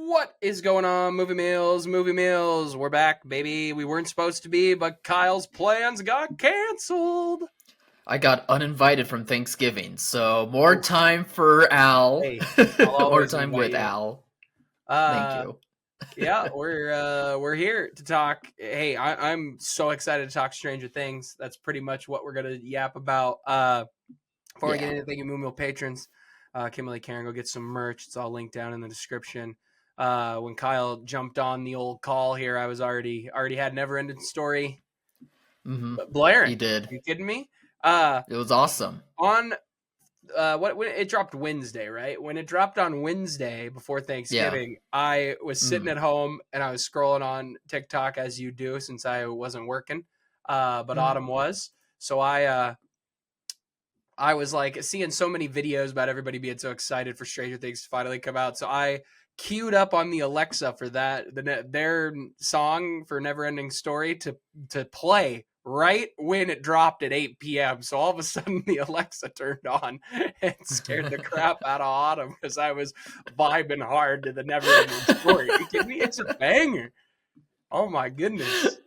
What is going on, Movie Meals? Movie Meals, we're back, baby. We weren't supposed to be, but Kyle's plans got canceled. I got uninvited from Thanksgiving, so more time for Al. Hey, I'll More always time invite with you. Al. Thank Uh, you. yeah, we're here to talk. Hey, I'm so excited to talk Stranger Things. That's pretty much what we're gonna yap about. Before we get Yeah. into thank you, Movie Meal patrons, Kimberly, Karen, go get some merch. It's all linked down in the description. When Kyle jumped on the old call here, I was already had Never Ending Story Mm-hmm. blaring. You did. Are you kidding me? It was awesome. On when it dropped Wednesday, right? When it dropped on Wednesday before Yeah. Thanksgiving, I was sitting at home and I was scrolling on TikTok as you do since I wasn't working. But Autumn was. So I was like seeing so many videos about everybody being so excited for Stranger Things to finally come out. So I queued up on the Alexa for their song for Neverending Story to play right when it dropped at 8 p.m. So all of a sudden the Alexa turned on and scared the crap out of Autumn because I was vibing hard to the Neverending Story. Are you kidding me? It's a banger. Oh my goodness.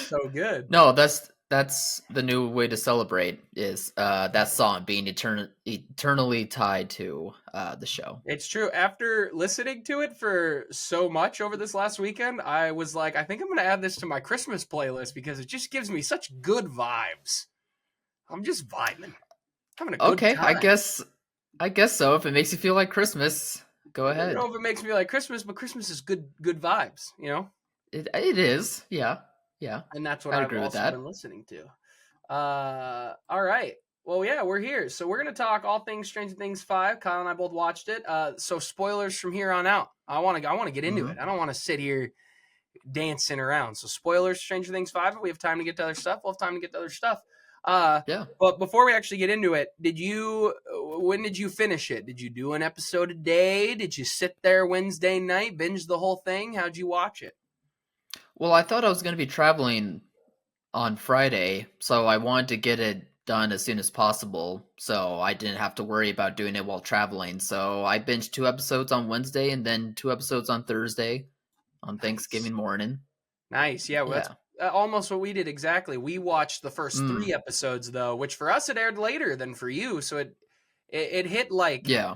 So good. No, that's the new way to celebrate is that song being eternally tied to the show. It's true. After listening to it for so much over this last weekend, I was like, I think I'm going to add this to my Christmas playlist because it just gives me such good vibes. I'm just vibing, having a good Okay, time. I guess so. If it makes you feel like Christmas, go I don't ahead. know if it makes me like Christmas, but Christmas is good vibes, you know? It is. Yeah. Yeah. And that's what I'd I've agree with also that. been listening to. All right. Well, yeah, we're here. So we're going to talk all things Stranger Things 5. Kyle and I both watched it. So spoilers from here on out. I want to get into it. I don't want to sit here dancing around. So spoilers, Stranger Things 5. If we have time to get to other stuff, we'll have time to get to other stuff. Yeah. But before we actually get into it, when did you finish it? Did you do an episode a day? Did you sit there Wednesday night, binge the whole thing? How'd you watch it? Well, I thought I was going to be traveling on Friday, so I wanted to get it done as soon as possible, so I didn't have to worry about doing it while traveling. So I binged 2 episodes on Wednesday and then 2 episodes on Thursday on Thanksgiving morning. Nice. Yeah, well, that's Yeah. almost what we did exactly. We watched the first 3 Mm. episodes though, which for us it aired later than for you, so it hit like Yeah.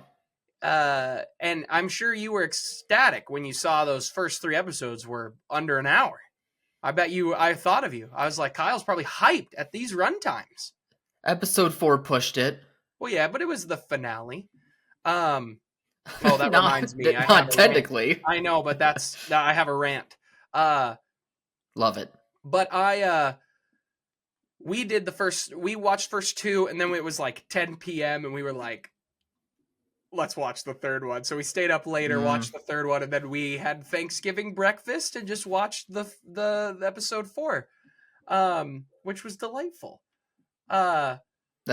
and I'm sure you were ecstatic when you saw those first 3 episodes were under an hour. I thought of you. I was like, Kyle's probably hyped at these runtimes. Episode 4 pushed it. Well, yeah, but it was the finale. Oh, that not, reminds me. I have not a technically. rant. I know, but I have a rant. Love it. But we watched first 2, and then it was like 10 p.m. and we were like, let's watch the third one. So we stayed up later, watched the third one, and then we had Thanksgiving breakfast and just watched the episode 4, which was delightful. That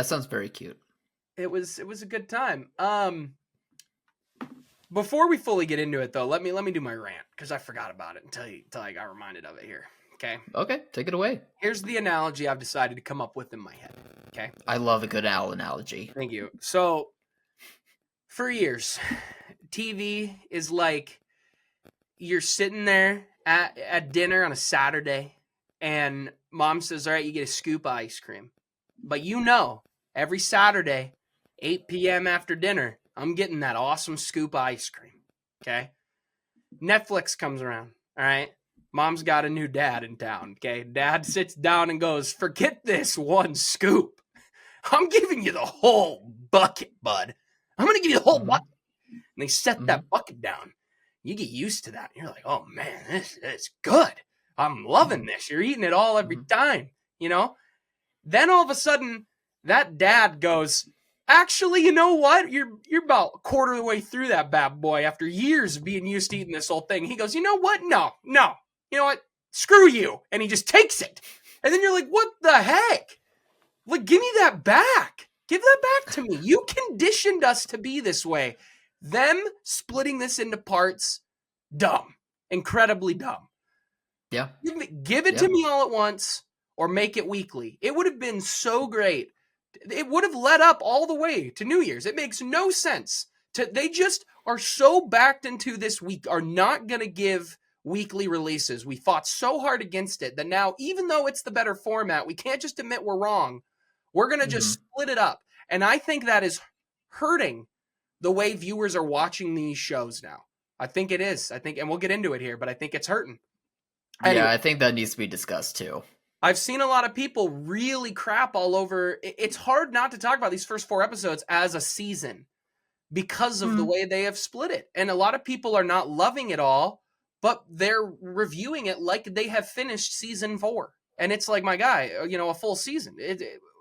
sounds very cute. It was a good time. Before we fully get into it though, let me do my rant because I forgot about it until I got reminded of it here. Okay, take it away. Here's the analogy I've decided to come up with in my head. Okay. I love a good owl analogy. Thank you. So, for years, TV is like you're sitting there at dinner on a Saturday, and mom says, "All right, you get a scoop of ice cream," but every Saturday, 8 p.m. after dinner, I'm getting that awesome scoop of ice cream. Okay. Netflix comes around. All right. Mom's got a new dad in town. Okay. Dad sits down and goes, forget this one scoop. I'm giving you the whole bucket, bud. I'm going to give you the whole bucket. And they set that bucket down. You get used to that. You're like, oh man, this is good. I'm loving this. You're eating it all every time, you know? Then all of a sudden, that dad goes, actually, you know what? You're about a quarter of the way through that bad boy after years of being used to eating this whole thing. He goes, you know what? No. You know what? Screw you. And he just takes it. And then you're like, what the heck? Like, give me that back. Give that back to me. You conditioned us to be this way. Them splitting this into parts, dumb. Incredibly dumb. Yeah. Give it to me all at once or make it weekly. It would have been so great. It would have led up all the way to New Year's. It makes no sense They just are so backed into this week, are not going to give weekly releases. We fought so hard against it that now, even though it's the better format, we can't just admit we're wrong. We're going to just split it up. And I think that is hurting the way viewers are watching these shows now. I think it is. And we'll get into it here, but I think it's hurting. Anyway, Yeah, I think that needs to be discussed too. I've seen a lot of people really crap all over. It's hard not to talk about these first 4 episodes as a season because of the way they have split it. And a lot of people are not loving it all, but they're reviewing it like they have finished season 4. And it's like, my guy, a full season.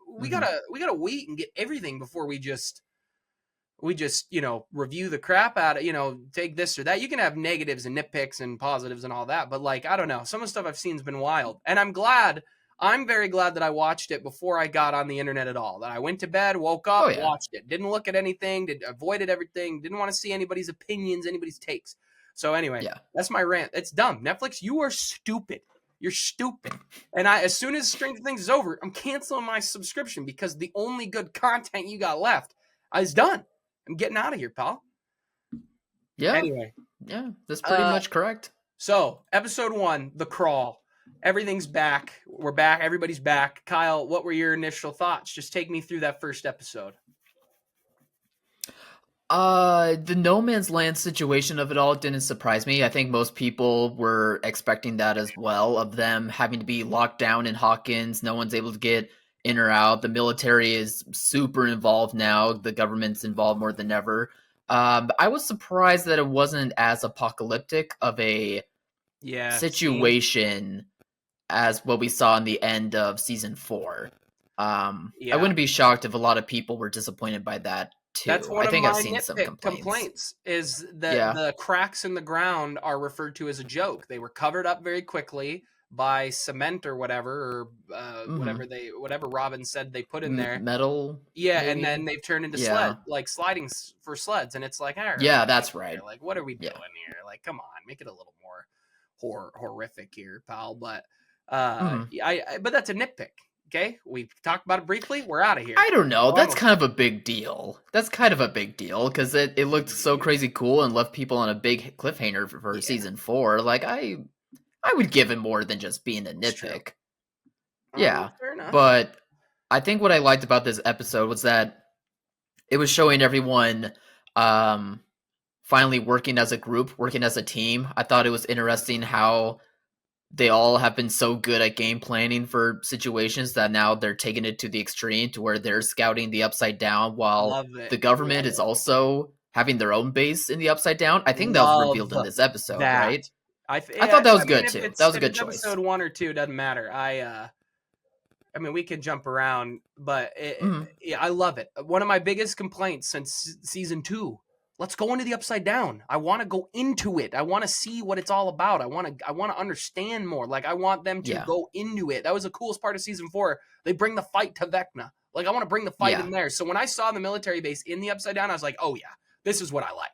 We gotta wait and get everything before we just review the crap out of, take this or that. You can have negatives and nitpicks and positives and all that, but like, I don't know, some of the stuff I've seen has been wild. And I'm very glad that I watched it before I got on the internet at all. That I went to bed, woke up, watched it, didn't look at anything, avoided everything, didn't want to see anybody's opinions, anybody's takes. So anyway, that's my rant. It's dumb. Netflix, you are stupid. You're stupid. And as soon as Stranger Things is over, I'm canceling my subscription because the only good content you got left is done. I'm getting out of here, pal. Yeah. Anyway. Yeah, that's pretty much correct. So, episode 1, The Crawl. Everything's back. We're back. Everybody's back. Kyle, what were your initial thoughts? Just take me through that first episode. The no man's land situation of it all didn't surprise me. I think most people were expecting that as well, of them having to be locked down in Hawkins. No one's able to get in or out. The military is super involved now. The government's involved more than ever. I was surprised that it wasn't as apocalyptic of a situation as what we saw in the end of season 4. I wouldn't be shocked if a lot of people were disappointed by that too. That's one I think of my I've seen some complaints. Is that the cracks in the ground are referred to as a joke. They were covered up very quickly by cement or whatever, or whatever Robin said they put in there. Metal. Yeah, maybe? And then they've turned into sliding for sleds, and it's like, that's right. Like, what are we doing here? Like, come on, make it a little more horrific here, pal. But but that's a nitpick. Okay, we talked about it briefly. We're out of here. I don't know. That's kind of a big deal. Because it looked so crazy cool and left people on a big cliffhanger for season 4. Like, I would give it more than just being a nitpick. Yeah, fair enough. But I think what I liked about this episode was that it was showing everyone finally working as a group, working as a team. I thought it was interesting how they all have been so good at game planning for situations that now they're taking it to the extreme to where they're scouting the Upside Down while the government is also having their own base in the Upside Down. I think that was revealed in this episode, right? I thought that was good too. That was a good choice. Episode 1 or 2 doesn't matter. I mean, we can jump around, but I love it. One of my biggest complaints since season 2. Let's go into the Upside Down. I want to go into it. I want to see what it's all about. I want to understand more. Like, I want them to go into it. That was the coolest part of season 4. They bring the fight to Vecna. Like, I want to bring the fight in there. So when I saw the military base in the Upside Down, I was like, oh yeah, this is what I like.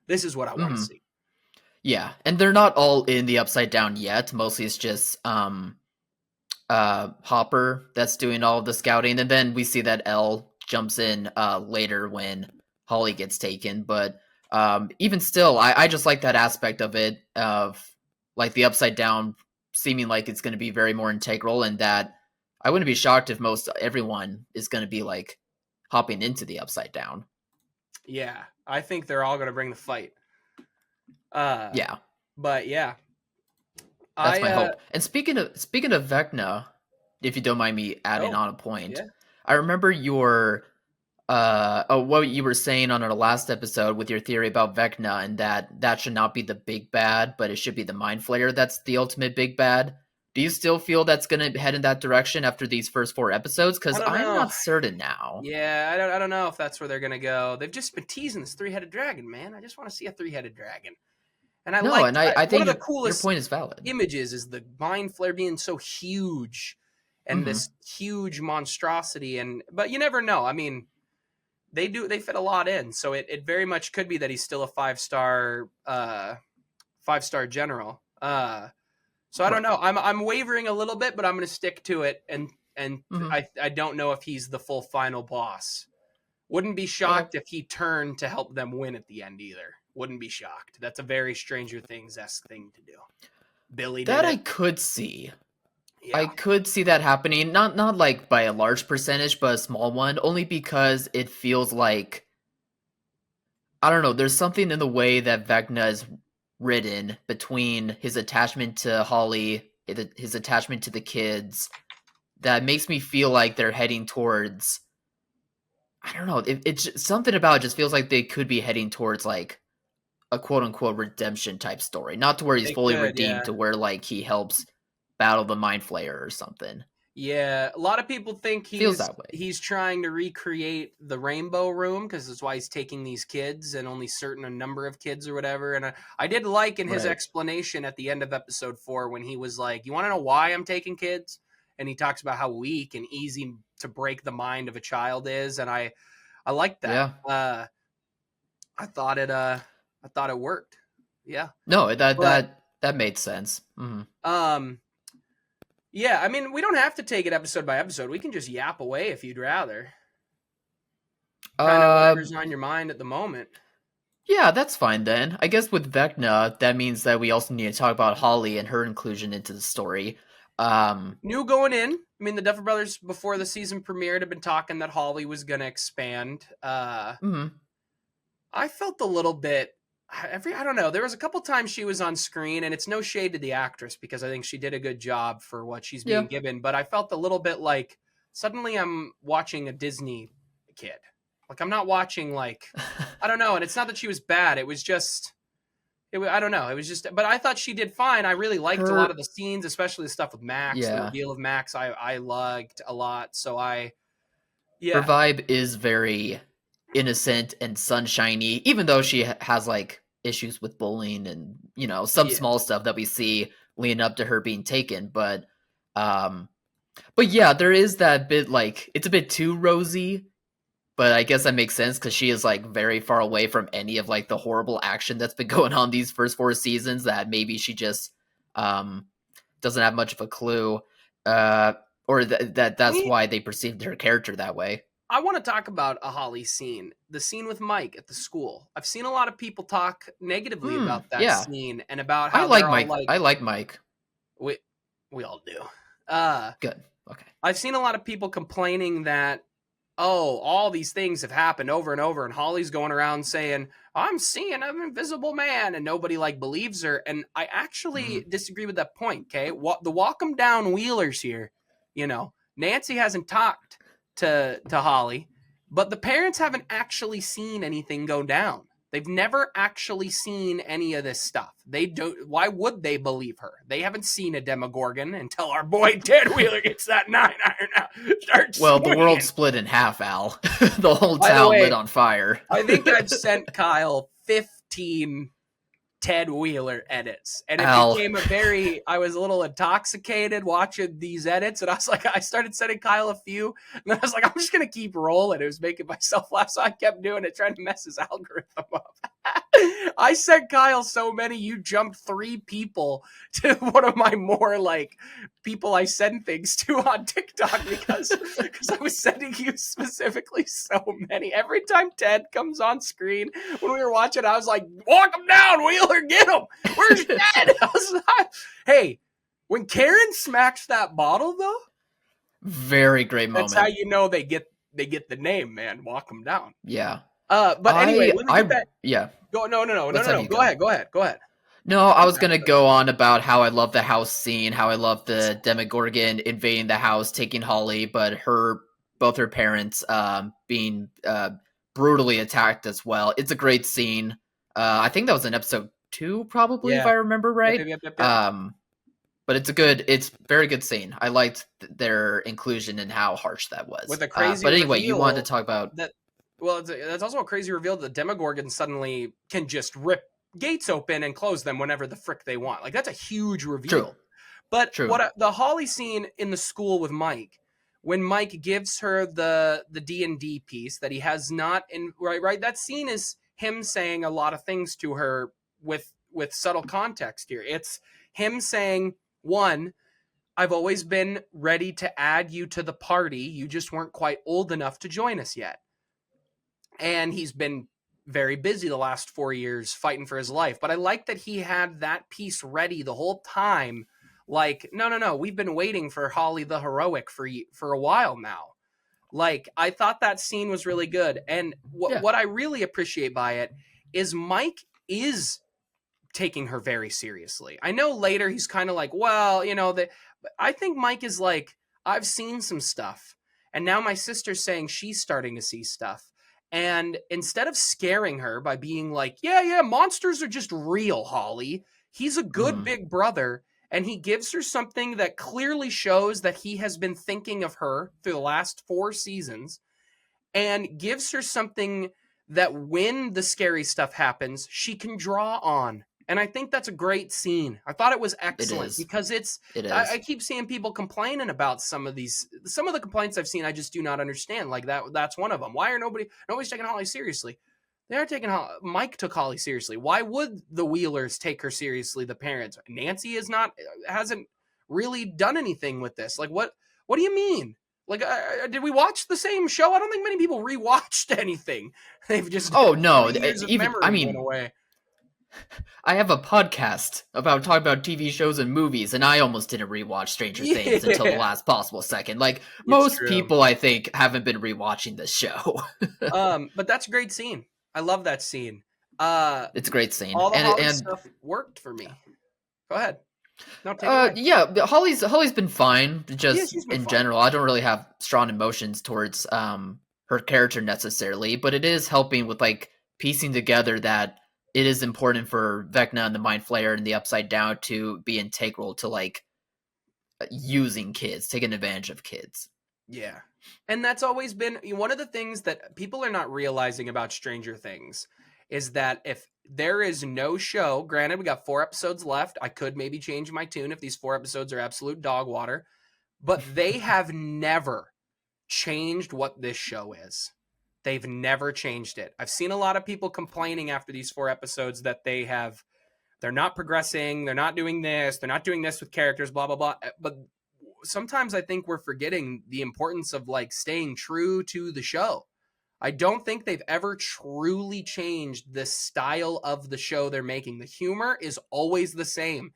This is what I want to see. Yeah, and they're not all in the Upside Down yet. Mostly it's just Hopper that's doing all of the scouting, and then we see that Elle jumps in later when Holly gets taken. But even still, I just like that aspect of it, of like the Upside Down seeming like it's going to be very more integral, and that I wouldn't be shocked if everyone is going to be like hopping into the Upside Down. Yeah, I think they're all going to bring the fight. But yeah, that's my hope. And speaking of Vecna, if you don't mind me adding on a point, I remember your what you were saying on our last episode with your theory about Vecna, and that should not be the big bad, but it should be the Mind Flayer that's the ultimate big bad. Do you still feel that's going to head in that direction after these first 4 episodes? Because I'm not certain now. Yeah, I don't know if that's where they're going to go. They've just been teasing this 3-headed dragon, man. I just want to see a 3-headed dragon. And I think one of the coolest your point is valid. Images is the Mind Flayer being so huge and this huge monstrosity. But you never know. I mean, they fit a lot in, so it very much could be that he's still a 5-star general. So I don't know. I'm wavering a little bit, but I'm going to stick to it. And I don't know if he's the full final boss Wouldn't be Uh, shocked if he turned to help them win at the end either. Wouldn't be shocked. That's a very Stranger Things-esque thing to do. Billy did that I it. could see. I Yeah. could see that happening. Not like by a large percentage, but a small one. Only because it feels like, I don't know. There's something in the way that Vecna is written between his attachment to Holly, his attachment to the kids, that makes me feel like they're heading towards. I don't know. It's something about it just feels like they could be heading towards like a quote unquote redemption type story. Not to where he's They fully could, redeemed, yeah. to where like he helps battle the Mind Flayer or something. Yeah, a lot of people think Feels he's that way. he's trying to recreate the Rainbow Room because that's why he's taking these kids and only certain a number of kids or whatever. And I did like in his Right. explanation at the end of episode 4 when he was like, "You want to know why I'm taking kids?" And he talks about how weak and easy to break the mind of a child is, and I liked that. Yeah. I thought it worked. Yeah, No, but that made sense. Mhm. um. Yeah, I mean, we don't have to take it episode by episode. We can just yap away if you'd rather. Kind of whatever's Um, on your mind at the moment. yeah, that's fine then. I guess with Vecna, that means that we also need to talk about Holly and her inclusion into the story. Um, New going in. I mean, the Duffer Brothers before the season premiered had been talking that Holly was going to expand. mhm. I felt a little bit. I don't know. There was a couple times she was on screen, and it's no shade to the actress because I think she did a good job for what she's Yeah. being given. But I felt a little bit like suddenly I'm watching a Disney kid. Like I'm not watching like I don't know. And it's not that she was bad. It was just I don't know. It was just, but I thought she did fine. I really liked a lot of Her the scenes, especially the stuff with Max. The yeah. reveal of Max, I liked a lot. So Her yeah, vibe is very innocent and sunshiny, even though she has like issues with bullying and some yeah. small stuff that we see leading up to her being taken. Um, but yeah, there is that bit like it's a bit too rosy. But I guess that makes sense because she is like very far away from any of like the horrible action that's been going on these first 4 seasons. That maybe she just um, doesn't have much of a clue, uh, or that's Me, why they perceived her character that way. I want to talk about a Holly scene, the scene with Mike at the school. I've seen a lot of people talk negatively about that Yeah, scene and about I how like they're all Mike. like, I like Mike. we, we all do. Uh, Good. Okay. I've seen a lot of people complaining that oh, all these things have happened over and over, and Holly's going around saying, I'm seeing an invisible man, and nobody like believes her. And I Mhm. actually disagree with that point, okay? The walk 'em down wheelers here, Nancy hasn't talked to Holly, but the parents haven't actually seen anything go down. They've never actually seen any of this stuff. They don't. Why would they believe her? They haven't seen a Demogorgon until our boy Ted Wheeler gets that 9 iron out, starts Well, the world swinging. split in half, Al. The whole By the town lit way, on fire. I think I've sent Kyle 15 Ted Wheeler edits. And it Al, became I was a little intoxicated watching these edits. And I was like, I started sending Kyle a few. And then I was like, I'm just going to keep rolling. It was making myself laugh. So I kept doing it, trying to mess his algorithm up. I sent Kyle so many, you jumped 3 people to one of my more like people I send things to on TikTok because I was sending you specifically so many. Every time Ted comes on screen when we were watching, I was like, walk him down, Wheeler, get him. Where's Ted? I was like, hey, when Karen smacks that bottle though, very great that's how moment. you know they get the name, man. Walk him down. Yeah. But anyway, let me get back. Yeah. Go no. Let's have you Go go. ahead. Go ahead. Go ahead. No, I I'm was back gonna first. go on about how I love the house scene, how I love the Demogorgon invading the house, taking Holly, but both her parents being brutally attacked as well. It's a great scene. I think that was in episode 2, probably, if Yeah. I remember Yep, right. yep, yep, yep, yep. But it's very good scene. I liked their inclusion and how harsh that was. With a crazy But anyway, you wanted reveal to talk about that. Well, that's also a crazy reveal that the Demogorgon suddenly can just rip gates open and close them whenever the frick they want. Like that's a huge true, reveal. But true. the Holly scene in the school with Mike, when Mike gives her the D&D piece that he has not in right that scene is him saying a lot of things to her with subtle context here. It's him saying, one, I've always been ready to add you to the party. You just weren't quite old enough to join us yet. and he's been very busy the last 4 years fighting for his life. But I like that he had that piece ready the whole time. Like, no, we've been waiting for Holly the heroic for a while now. Like, I thought that scene was really good, and Yeah. what I really appreciate by it is Mike is taking her very seriously. I know later he's kind of like, well, I think Mike is like, I've seen some stuff, and now my sister's saying she's starting to see stuff. And instead of scaring her by being like, yeah, monsters are just real, Holly, he's a good Mm. big brother, and he gives her something that clearly shows that he has been thinking of her through the last 4 seasons, and gives her something that when the scary stuff happens, she can draw on. And I think that's a great scene. I thought it was It excellent is. because It I is. keep seeing people complaining about some of the complaints I've seen. I just do not understand. Like that's one of them. Why are nobody's taking Holly seriously? They are taking Mike took Holly seriously. Why would the Wheelers take her seriously? The parents, Nancy hasn't really done anything with this. Like what do you mean? Like, did we watch the same show? I don't think many people rewatched anything. They've just Oh no, 30 years of even I memory went mean, away. I have a podcast about talking about TV shows and movies, and I almost didn't rewatch Stranger Things until the Yeah, last possible second. Like it's most true. people, I think haven't been rewatching this show. But that's a great scene. I love that scene. Uh, It's a great scene, all the and Holly and stuff worked for me. Go ahead. No, take it away. yeah, Holly's been fine. Yeah, Just she's been in fine. general, I don't really have strong emotions towards her character necessarily, but it is helping with like piecing together that it is important for Vecna and the Mind Flayer and the Upside Down to be integral to like using kids, taking advantage of kids. Yeah. And that's always been one of the things that people are not realizing about Stranger Things is that if there is no show, granted, we got 4 episodes left. I could maybe change my tune if these 4 episodes are absolute dog water, but they have never changed what this show is. They've never changed it. I've seen a lot of people complaining after these 4 episodes that they're not progressing, they're not doing this with characters, blah, blah, blah. But sometimes I think we're forgetting the importance of like staying true to the show. I don't think they've ever truly changed the style of the show they're making. The humor is always the same.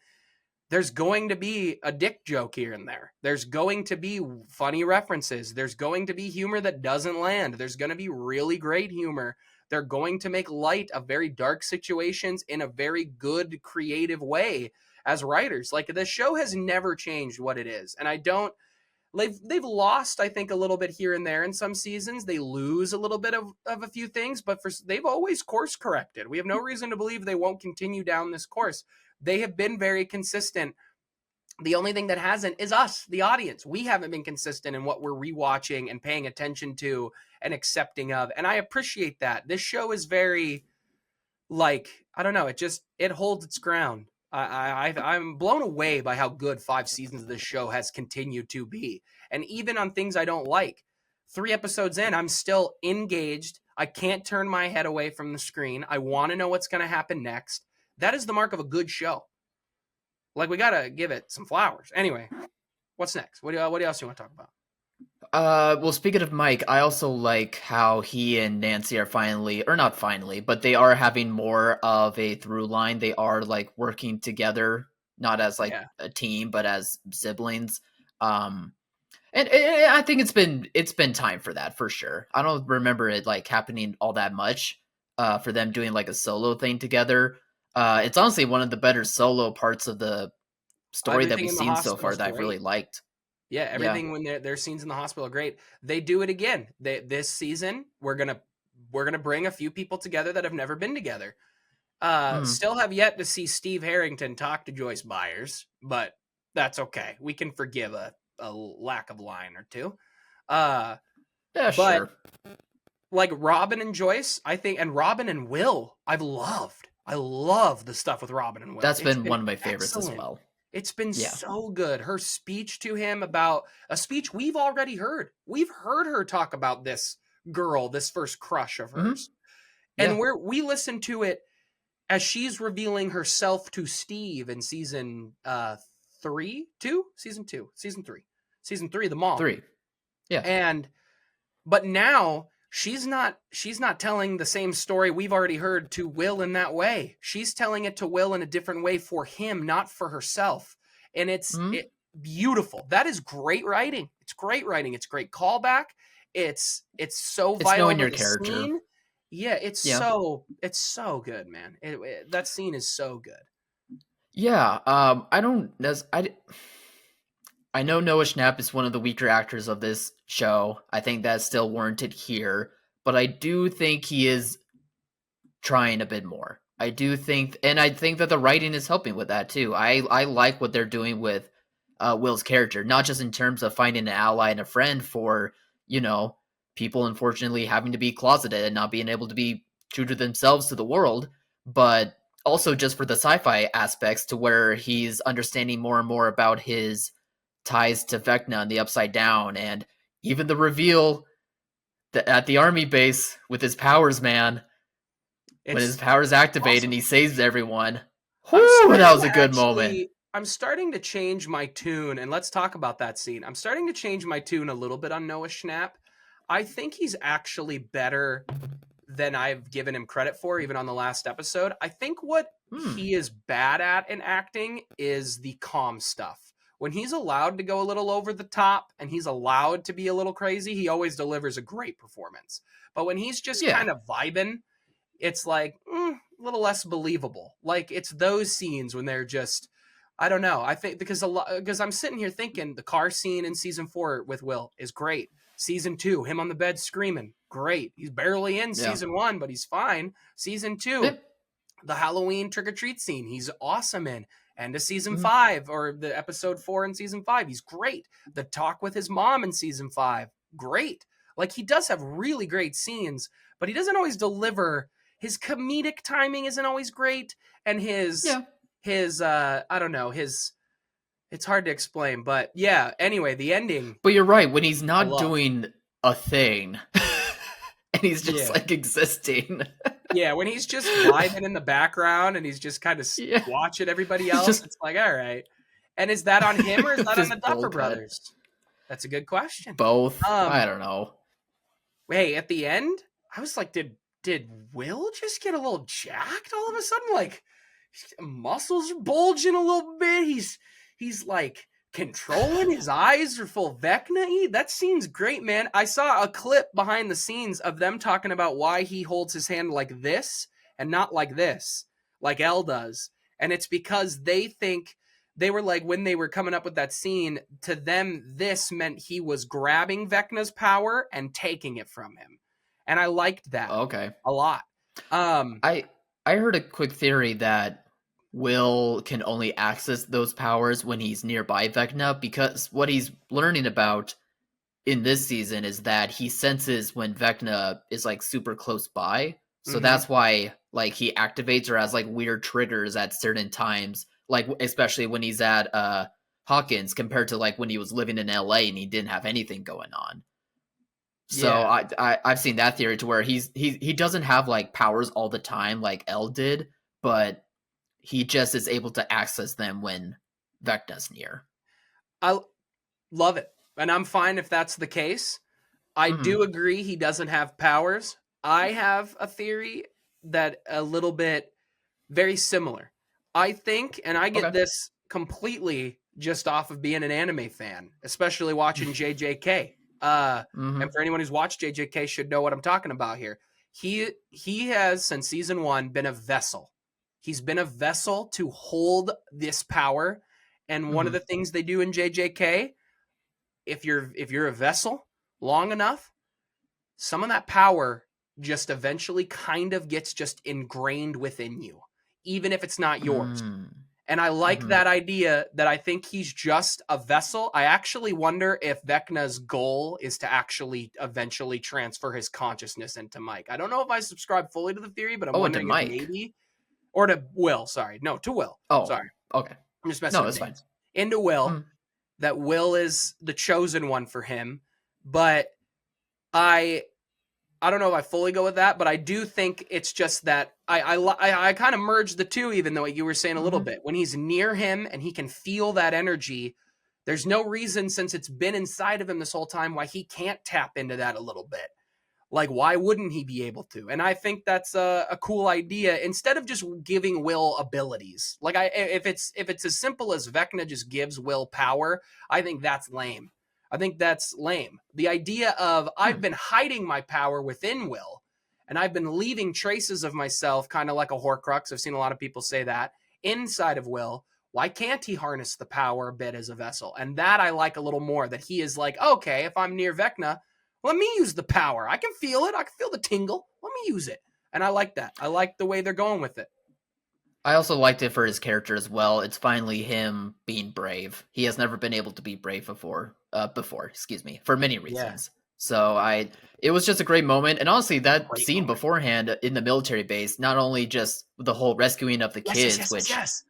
There's going to be a dick joke here and there. There's going to be funny references. There's going to be humor that doesn't land. There's going to be really great humor. They're going to make light of very dark situations in a very good, creative way as writers. Like the show has never changed what it is. And I don't they've lost, I think, a little bit here and there in some seasons. They lose a little bit of a few things, but they've always course corrected. We have no reason to believe they won't continue down this course. They have been very consistent. The only thing that hasn't is us, the audience. We haven't been consistent in what we're rewatching and paying attention to and accepting of. And I appreciate that. This show is very like, I don't know, it holds its ground. I'm blown away by how good 5 seasons of this show has continued to be. And even on things I don't like, 3 episodes in, I'm still engaged. I can't turn my head away from the screen. I want to know what's going to happen next. That is the mark of a good show. Like, we got to give it some flowers. Anyway, what's next? What else do you want to talk about? Well, speaking of Mike, I also like how he and Nancy are finally, or not finally, but they are having more of a through line. They are like working together, not as like Yeah. a team, but as siblings. And I think it's been time for that for sure. I don't remember it like happening all that much. For them doing like a solo thing together. It's honestly one of the better solo parts of the story that Everything we've in the seen so hospital far is that I've great. really liked. Yeah, Yeah. everything when their scenes in the hospital are great. They do it again. This season, we're gonna bring a few people together that have never been together. Mm. Still have yet to see Steve Harrington talk to Joyce Byers, but that's okay. We can forgive a lack of line or two. Yeah, But sure. like Robin and Joyce, I think, and Robin and Will, I've loved. I love the stuff with Robin and Will. That's It's been been one of my favorites as excellent. well. It's been Yeah. so good. Her speech to him about a speech we've already heard. We've heard her talk about this girl, this first crush of Mhm. hers. Yeah. And we listen to it as she's revealing herself to Steve in season 3, 2, season 3, the mom. 3. Yeah. And but now she's not telling the same story we've already heard to Will in that way. She's telling it to Will in a different way for him, not for herself. And Hmm? beautiful. That is great writing. It's great writing. It's great callback. It's so It's vital knowing to your the character. scene. Yeah, Yeah. it's so good, man. That scene is so good. Yeah. I don't. I know Noah Schnapp is one of the weaker actors of this show. I think that's still warranted here, but I do think he is trying a bit more. I do think, and I think that the writing is helping with that too. I like what they're doing with Will's character, not just in terms of finding an ally and a friend for you know people unfortunately having to be closeted and not being able to be true to themselves to the world, but also just for the sci-fi aspects to where he's understanding more and more about his ties to Vecna and the Upside Down, and even the reveal that at the army base with his powers, man, when his It's powers activate and awesome. he saves everyone. Whoo, that was a good moment. I'm starting to change my tune, and let's talk about that scene. I'm starting to change my tune a little bit on Noah Schnapp. I think he's actually better than I've given him credit for, even on the last episode. I think what Hmm. he is bad at in acting is the calm stuff. When he's allowed to go a little over the top and he's allowed to be a little crazy, he always delivers a great performance. But when he's just Yeah. kind of vibing, it's like a little less believable. Like it's those scenes when they're just, I don't know. I think because I'm sitting here thinking the car scene in season 4 with Will is great. Season 2, him on the bed screaming, great. He's barely in Yeah. season 1, but he's fine. Season 2, Yep. the Halloween trick or treat scene, he's awesome in. And to season Mhm. 5 or the episode 4 in season 5, he's great. The talk with his mom in season 5, great. Like he does have really great scenes, but he doesn't always deliver. His comedic timing isn't always great, and Yeah. his I don't know, his it's hard to explain, but yeah, anyway, the ending But you're right. When he's I not love. doing a thing and he's just Yeah. like existing. Yeah, when he's just vibing in the background and he's just kind of Yeah. watching everybody He's else, just it's like, all right. And is that on him or is that on this the Duffer bowl cut. brothers? That's a good question. Both. I Um, don't know. hey, at the end, I was like, did Will just get a little jacked all of a sudden? Like muscles are bulging a little bit. He's like controlling. His eyes are full Vecna. That scene's great, man. I saw a clip behind the scenes of them talking about why he holds his hand like this and not like this, like Elle does. And it's because they think they were like when they were coming up with that scene, to them, this meant he was grabbing Vecna's power and taking it from him. And I liked that Okay. a lot. Um, I I heard a quick theory that Will can only access those powers when he's nearby Vecna because what he's learning about in this season is that he senses when Vecna is like super close by. So mhm. that's why like he activates or has like weird triggers at certain times, like especially when he's at Hawkins compared to like when he was living in LA and he didn't have anything going on. So Yeah. I've seen that theory to where he doesn't have like powers all the time like L did, but he just is able to access them when Vecna's near. I love it. And I'm fine if that's the case. I Hmm. do agree he doesn't have powers. I have a theory that a little bit very similar. I think, and I get Okay. this completely just off of being an anime fan, especially watching JJK. And Hmm. for anyone who's watched JJK should know what I'm talking about here. He has since season 1 been a vessel. He's been a vessel to hold this power. And one of Hmm. the things they do in JJK, if you're a vessel long enough, some of that power just eventually kind of gets just ingrained within you, even if it's not yours. Mm. And I like Hmm. that idea that I think he's just a vessel. I actually wonder if Vecna's goal is to actually eventually transfer his consciousness into Mike. I don't know if I subscribe fully to the theory, but I'm Oh, into wondering if Mike. maybe, or to Will, sorry. No, to Will. Oh, Sorry. okay. I'm just messing No, up that's fine. names. Into Will, Mm. that Will is the chosen one for him. But I I don't know if I fully go with that, but I do think it's just that I kind of merge the two, even though you were saying a little Hmm. bit. When he's near him and he can feel that energy, there's no reason, since it's been inside of him this whole time, why he can't tap into that a little bit. Like, why wouldn't he be able to? And I think that's a cool idea. Instead of just giving Will abilities, like if it's as simple as Vecna just gives Will power, I think that's lame. I think that's lame. The idea of I've been hiding my power within Will, and I've been leaving traces of myself, kind of like a Horcrux. I've seen a lot of people say that inside of Will. Why can't he harness the power a bit as a vessel? And that I like a little more. That he is like, okay, if I'm near Vecna, let me use the power. I can feel it. I can feel the tingle. Let me use it. And I like that. I like the way they're going with it. I also liked it for his character as well. It's finally him being brave. He has never been able to be brave before, excuse me, for many Yeah. reasons. So it was just a great moment. And honestly, that Great scene moment. beforehand in the military base, not only just the whole rescuing of the Yes, yes, kids, yes, yes, which yes.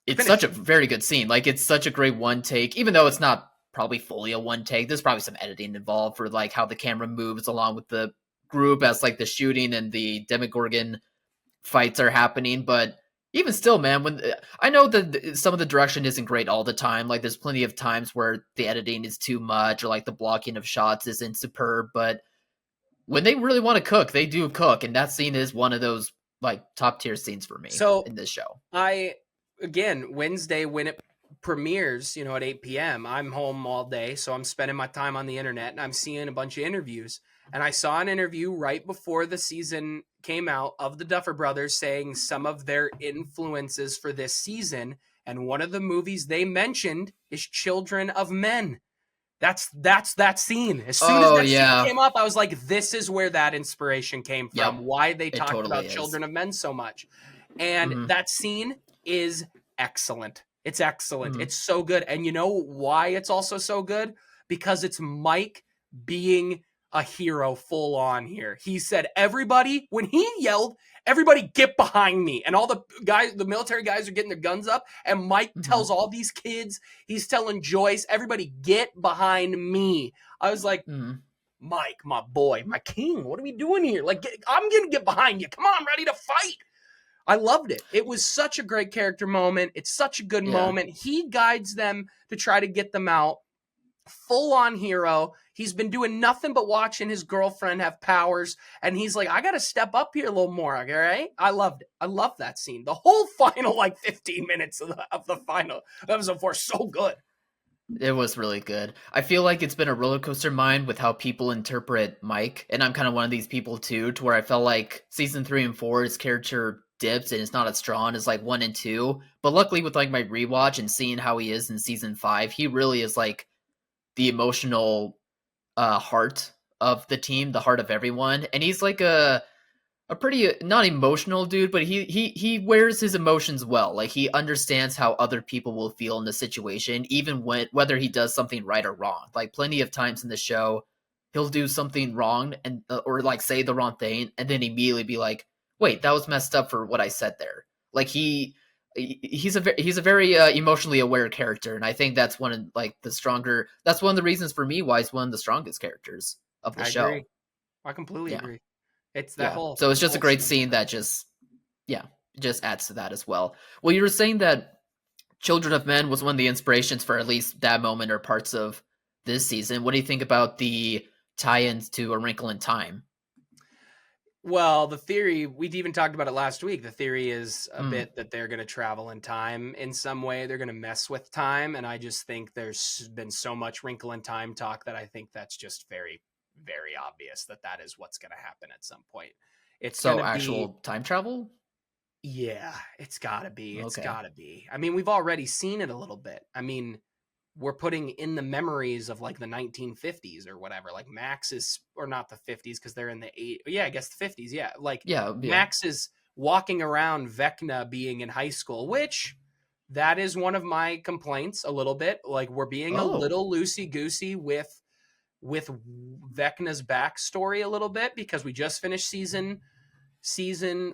it's such Finish. a very good scene. Like it's such a great one take, even though it's not probably fully a one take. There's probably some editing involved for like how the camera moves along with the group as like the shooting and the Demogorgon fights are happening. But even still, man, when I know that some of the direction isn't great all the time. Like there's plenty of times where the editing is too much or like the blocking of shots isn't superb. But when they really want to cook, they do cook, and that scene is one of those like top tier scenes for me So in this show. I, again, Wednesday when it premieres, at 8 p.m., I'm home all day. So I'm spending my time on the internet and I'm seeing a bunch of interviews. And I saw an interview right before the season came out of the Duffer Brothers saying some of their influences for this season. And one of the movies they mentioned is Children of Men. That's that scene. As soon as Oh that scene yeah, came up, I was like, this is where that inspiration came from. yep, Why they it talked totally about is. Children of Men so much. And Mm-hmm. that scene is excellent. It's excellent. Mm-hmm. It's so good. And you know why it's also so good? Because it's Mike being a hero full on here. He said, everybody, when he yelled, everybody get behind me. And all the guys, the military guys are getting their guns up. And Mike Mm-hmm. tells all these kids, he's telling Joyce, everybody get behind me. I was like, Mm-hmm. Mike, my boy, my king, what are we doing here? Like, I'm going to get behind you. Come on, I'm ready to fight. I loved it. It was such a great character moment. It's such a good Yeah. moment. He guides them to try to get them out. Full on hero. He's been doing nothing but watching his girlfriend have powers. And he's like, I got to step up here a little more. All right. I loved it. I loved that scene. The whole final, like 15 minutes of the final episode 4, so good. It was really good. I feel like it's been a roller coaster mind with how people interpret Mike, and I'm kind of one of these people too, to where I felt like season 3 and 4, his character dips and it's not as strong as like 1 and 2. But luckily, with like my rewatch and seeing how he is in season 5, he really is like the emotional heart of the team, the heart of everyone, and he's like a pretty not emotional dude, but he wears his emotions well. Like he understands how other people will feel in the situation, even when whether he does something right or wrong. Like plenty of times in the show, he'll do something wrong and or like say the wrong thing, and then immediately be like, "Wait, that was messed up for what I said there." Like he's a very emotionally aware character, and I think that's one of like the stronger. That's one of the reasons for me why he's one of the strongest characters of the I show. agree. I completely Yeah. agree. It's that Yeah. whole So it's just a great scene. scene that just yeah, just adds to that as well. Well, you were saying that Children of Men was one of the inspirations for at least that moment or parts of this season. What do you think about the tie-ins to A Wrinkle in Time? Well, the theory, we'd even talked about it last week. The theory is a Mm. bit that they're going to travel in time in some way. They're going to mess with time. And I just think there's been so much Wrinkle in Time talk that I think that's just very, very obvious that that is what's going to happen at some point. It's going So to be, actual time travel? yeah, it's got to be. It's Okay. got to be. I mean, we've already seen it a little bit. I mean, we're putting in the memories of like the 1950s or whatever. Like Max is, or not the 50s because they're in the eight. Yeah, I guess the 50s. Yeah, like Yeah, yeah. Max is walking around Vecna being in high school, which that is one of my complaints a little bit. Like we're being a Oh. little loosey goosey with Vecna's backstory a little bit because we just finished season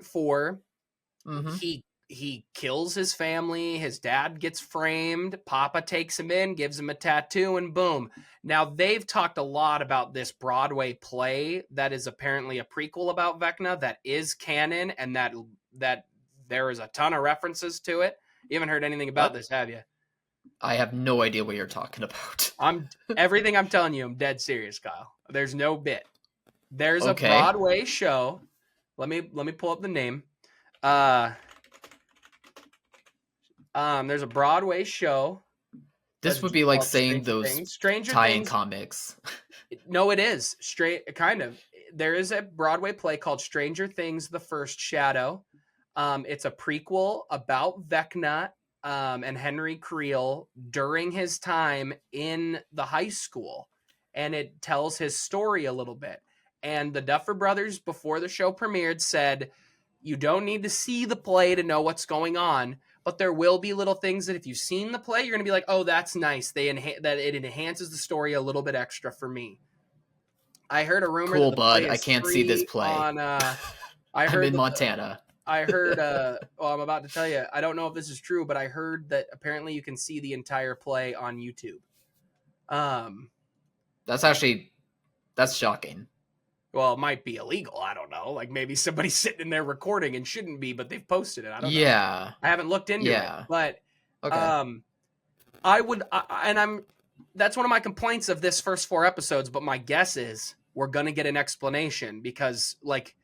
4. Mhm. He kills his family, his dad gets framed, Papa takes him in, gives him a tattoo, and boom. Now they've talked a lot about this Broadway play that is apparently a prequel about Vecna that is canon, and that there is a ton of references to it. You haven't heard anything about What? this, have you? I have no idea what you're talking about. I'm Everything I'm telling you, I'm dead serious, Kyle. There's no bit. There's a Okay. Broadway show. Let me pull up the name. Uh, there's a Broadway show This that's would just be like called saying Stranger those Things. Stranger tie-in Things. comics. No, it is straight. Kind of. There is a Broadway play called Stranger Things: The First Shadow. It's a prequel about Vecna and Henry Creel during his time in the high school, and it tells his story a little bit. And the Duffer Brothers, before the show premiered, said, "You don't need to see the play to know what's going on, but there will be little things that if you've seen the play, you're going to be like, oh, that's nice. That it enhances the story a little bit extra for me." I heard a rumor that Cool, the play bud. I is can't see this free play. on. I I'm heard in that Montana. I heard. Well, I'm about to tell you. I don't know if this is true, but I heard that apparently you can see the entire play on YouTube. Um, That's shocking. well, it might be illegal. I don't know. Like maybe somebody's sitting in there recording and shouldn't be, but they've posted it. I don't know. Yeah. I haven't looked into it, Yeah. but Okay. um, I would, and I'm. That's one of my complaints of this first 4 episodes. But my guess is we're gonna get an explanation because, like,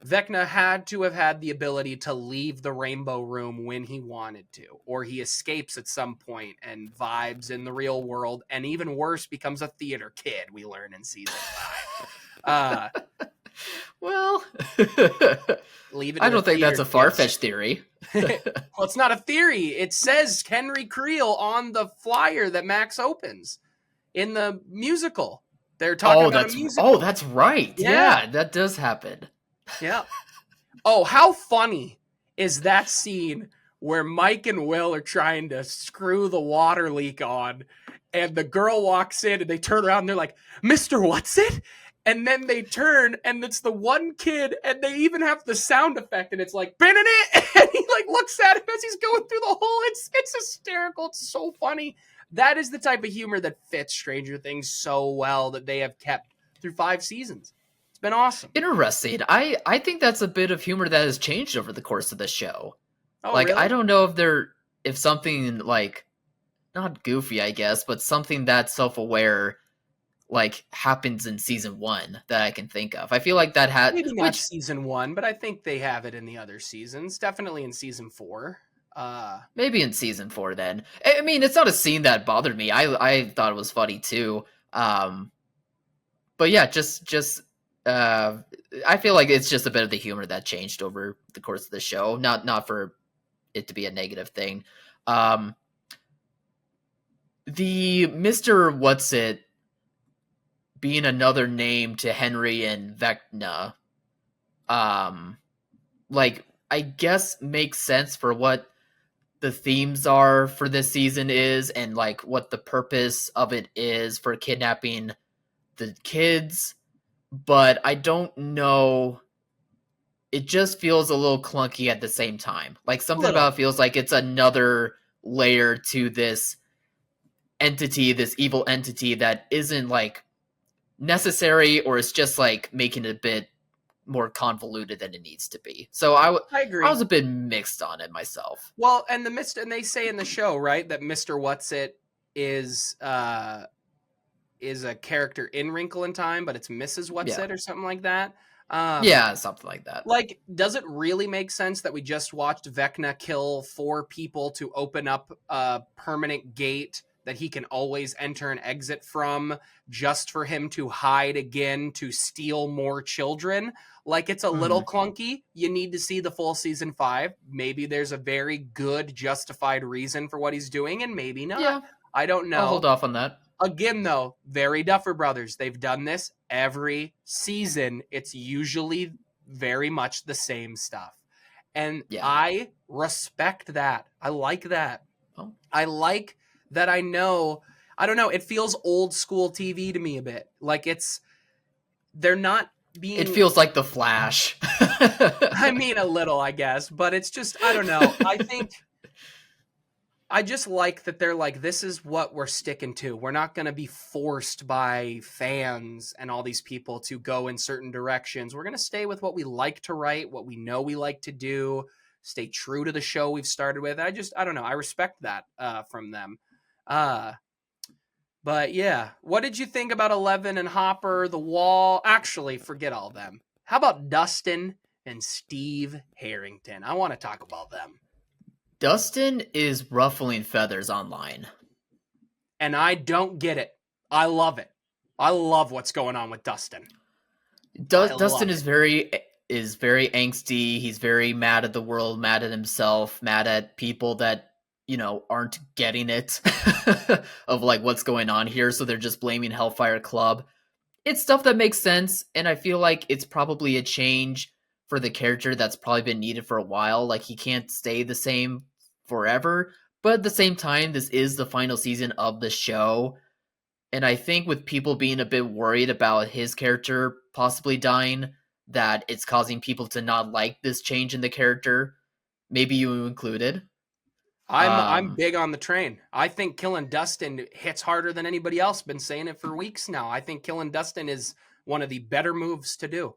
Vecna had to have had the ability to leave the Rainbow Room when he wanted to, or he escapes at some point and vibes in the real world, and even worse, becomes a theater kid. We learn in season 5. Well, Leave it I to the don't think that's theater a kids. far-fetched theory. Well, it's not a theory. It says Henry Creel on the flyer that Max opens in the musical. They're talking about a musical. that's right. Yeah, Yeah, that does happen. yeah. Oh, how funny is that scene where Mike and Will are trying to screw the water leak on, and the girl walks in and they turn around and they're like, Mr. What's it? And then they turn and it's the one kid, and they even have the sound effect, and it's like, Bennett, and he like looks at him as he's going through the hole. It's hysterical. It's so funny. That is the type of humor that fits Stranger Things so well that they have kept through 5 seasons. It's been awesome. Interesting. I think that's a bit of humor that has changed over the course of the show. Oh, Like I really? don't know if something like not goofy, I guess, but something that's self-aware like happens in season 1 that I can think of. I feel like that had Maybe not which season 1, but I think they have it in the other seasons. Definitely in season 4. maybe in season 4 then. I mean, it's not a scene that bothered me. I thought it was funny too. But yeah, just uh I feel like it's just a bit of the humor that changed over the course of the show. Not for it to be a negative thing. Um the Mr. What's It being another name to Henry and Vecna, um, like I guess makes sense for what the themes are for this season is, and like what the purpose of it is for kidnapping the kids. But I don't know. It just feels a little clunky at the same time. Like A something little. about it feels like it's another layer to this entity, this evil entity that isn't like necessary, or it's just like making it a bit more convoluted than it needs to be. So I I agree. was a bit mixed on it myself. Well, and and they say in the show, right, that Mr. What's It is a character in Wrinkle in Time, but it's Mrs. What's Yeah. It or something like that. Um Yeah, something like that. like, does it really make sense that we just watched Vecna kill 4 people to open up a permanent gate that he can always enter and exit from, just for him to hide again to steal more children? Like, it's a little Mhm. clunky. You need to see the full season 5. Maybe there's a very good justified reason for what he's doing, and maybe not. Yeah, I don't I'll hold know. off on that. Again, though, very Duffer Brothers. They've done this every season. It's usually very much the same stuff. And Yeah. I respect that. I like that. Well, I like that I know, I don't know, it feels old school TV to me a bit. Like they're not it being, feels like The Flash. I mean, a little, I guess, but it's just, I don't know. I just like that they're like, this is what we're sticking to. We're not going to be forced by fans and all these people to go in certain directions. We're going to stay with what we like to write, what we know we like to do, stay true to the show we've started with. I don't know. I respect that from them. Uh, But yeah, what did you think about Eleven and Hopper, the Wall? Actually, forget all them. How about Dustin and Steve Harrington? I want to talk about them. Dustin is ruffling feathers online. And I don't get it. I love it. I love what's going on with Dustin. I Dustin love it. is very angsty. He's very mad at the world, mad at himself, mad at people that aren't getting it of like what's going on here. So they're just blaming Hellfire Club. It's stuff that makes sense, and I feel like it's probably a change for the character that's probably been needed for a while. Like he can't stay the same forever, but at the same time, this is the final season of the show. And I think with people being a bit worried about his character possibly dying, that it's causing people to not like this change in the character. Maybe you included. I'm Um, big on the train. I think killing Dustin hits harder than anybody else. Been saying it for weeks now. I think killing Dustin is one of the better moves to do.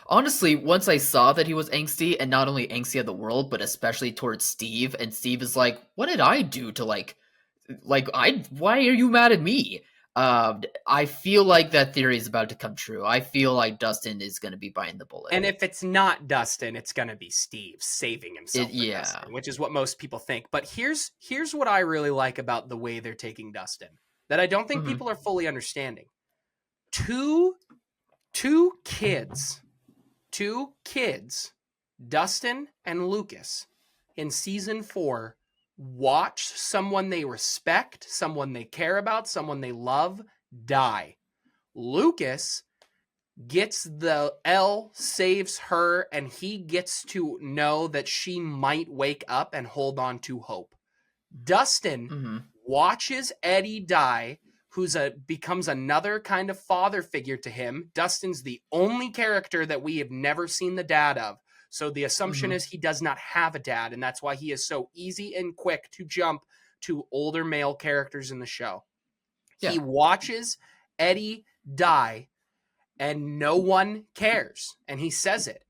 Honestly, once I saw that he was angsty, and not only angsty at the world, but especially towards Steve, and Steve is like, "What did I do to I? Why are you mad at me?" I feel like that theory is about to come true. I feel like Dustin is going to be biting the bullet. And if it's not Dustin, it's going to be Steve saving himself for Yeah. Dustin, which is what most people think. But here's what I really like about the way they're taking Dustin that I don't think Hmm. people are fully understanding. Two two kids, two kids, Dustin and Lucas in season 4 watch someone they respect, someone they care about, someone they love die. Lucas gets the L, saves her, and he gets to know that she might wake up and hold on to hope. Dustin Hmm. watches Eddie die, who's becomes another kind of father figure to him. Dustin's the only character that we have never seen the dad of. So the assumption Hmm. is he does not have a dad, and that's why he is so easy and quick to jump to older male characters in the show. He Yeah. watches Eddie die and no one cares. And he says it.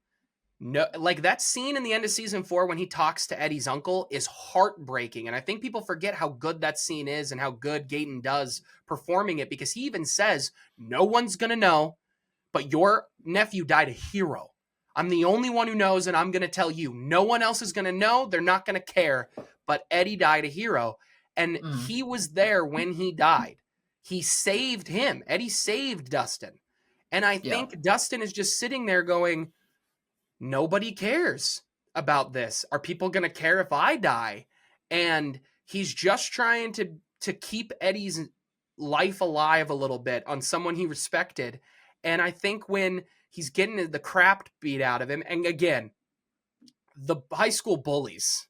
No, like that scene in the end of season 4 when he talks to Eddie's uncle is heartbreaking. And I think people forget how good that scene is and how good Gayton does performing it because he even says, no one's going to know, but your nephew died a hero. I'm the only one who knows, and I'm going to tell you. No one else is going to know. They're not going to care. But Eddie died a hero. And Mm. he was there when he died. He saved him. Eddie saved Dustin. And I Yeah. think Dustin is just sitting there going, nobody cares about this. Are people going to care if I die? And he's just trying to keep Eddie's life alive a little bit on someone he respected. And I think when he's getting the crap beat out of him, and again, the high school bullies,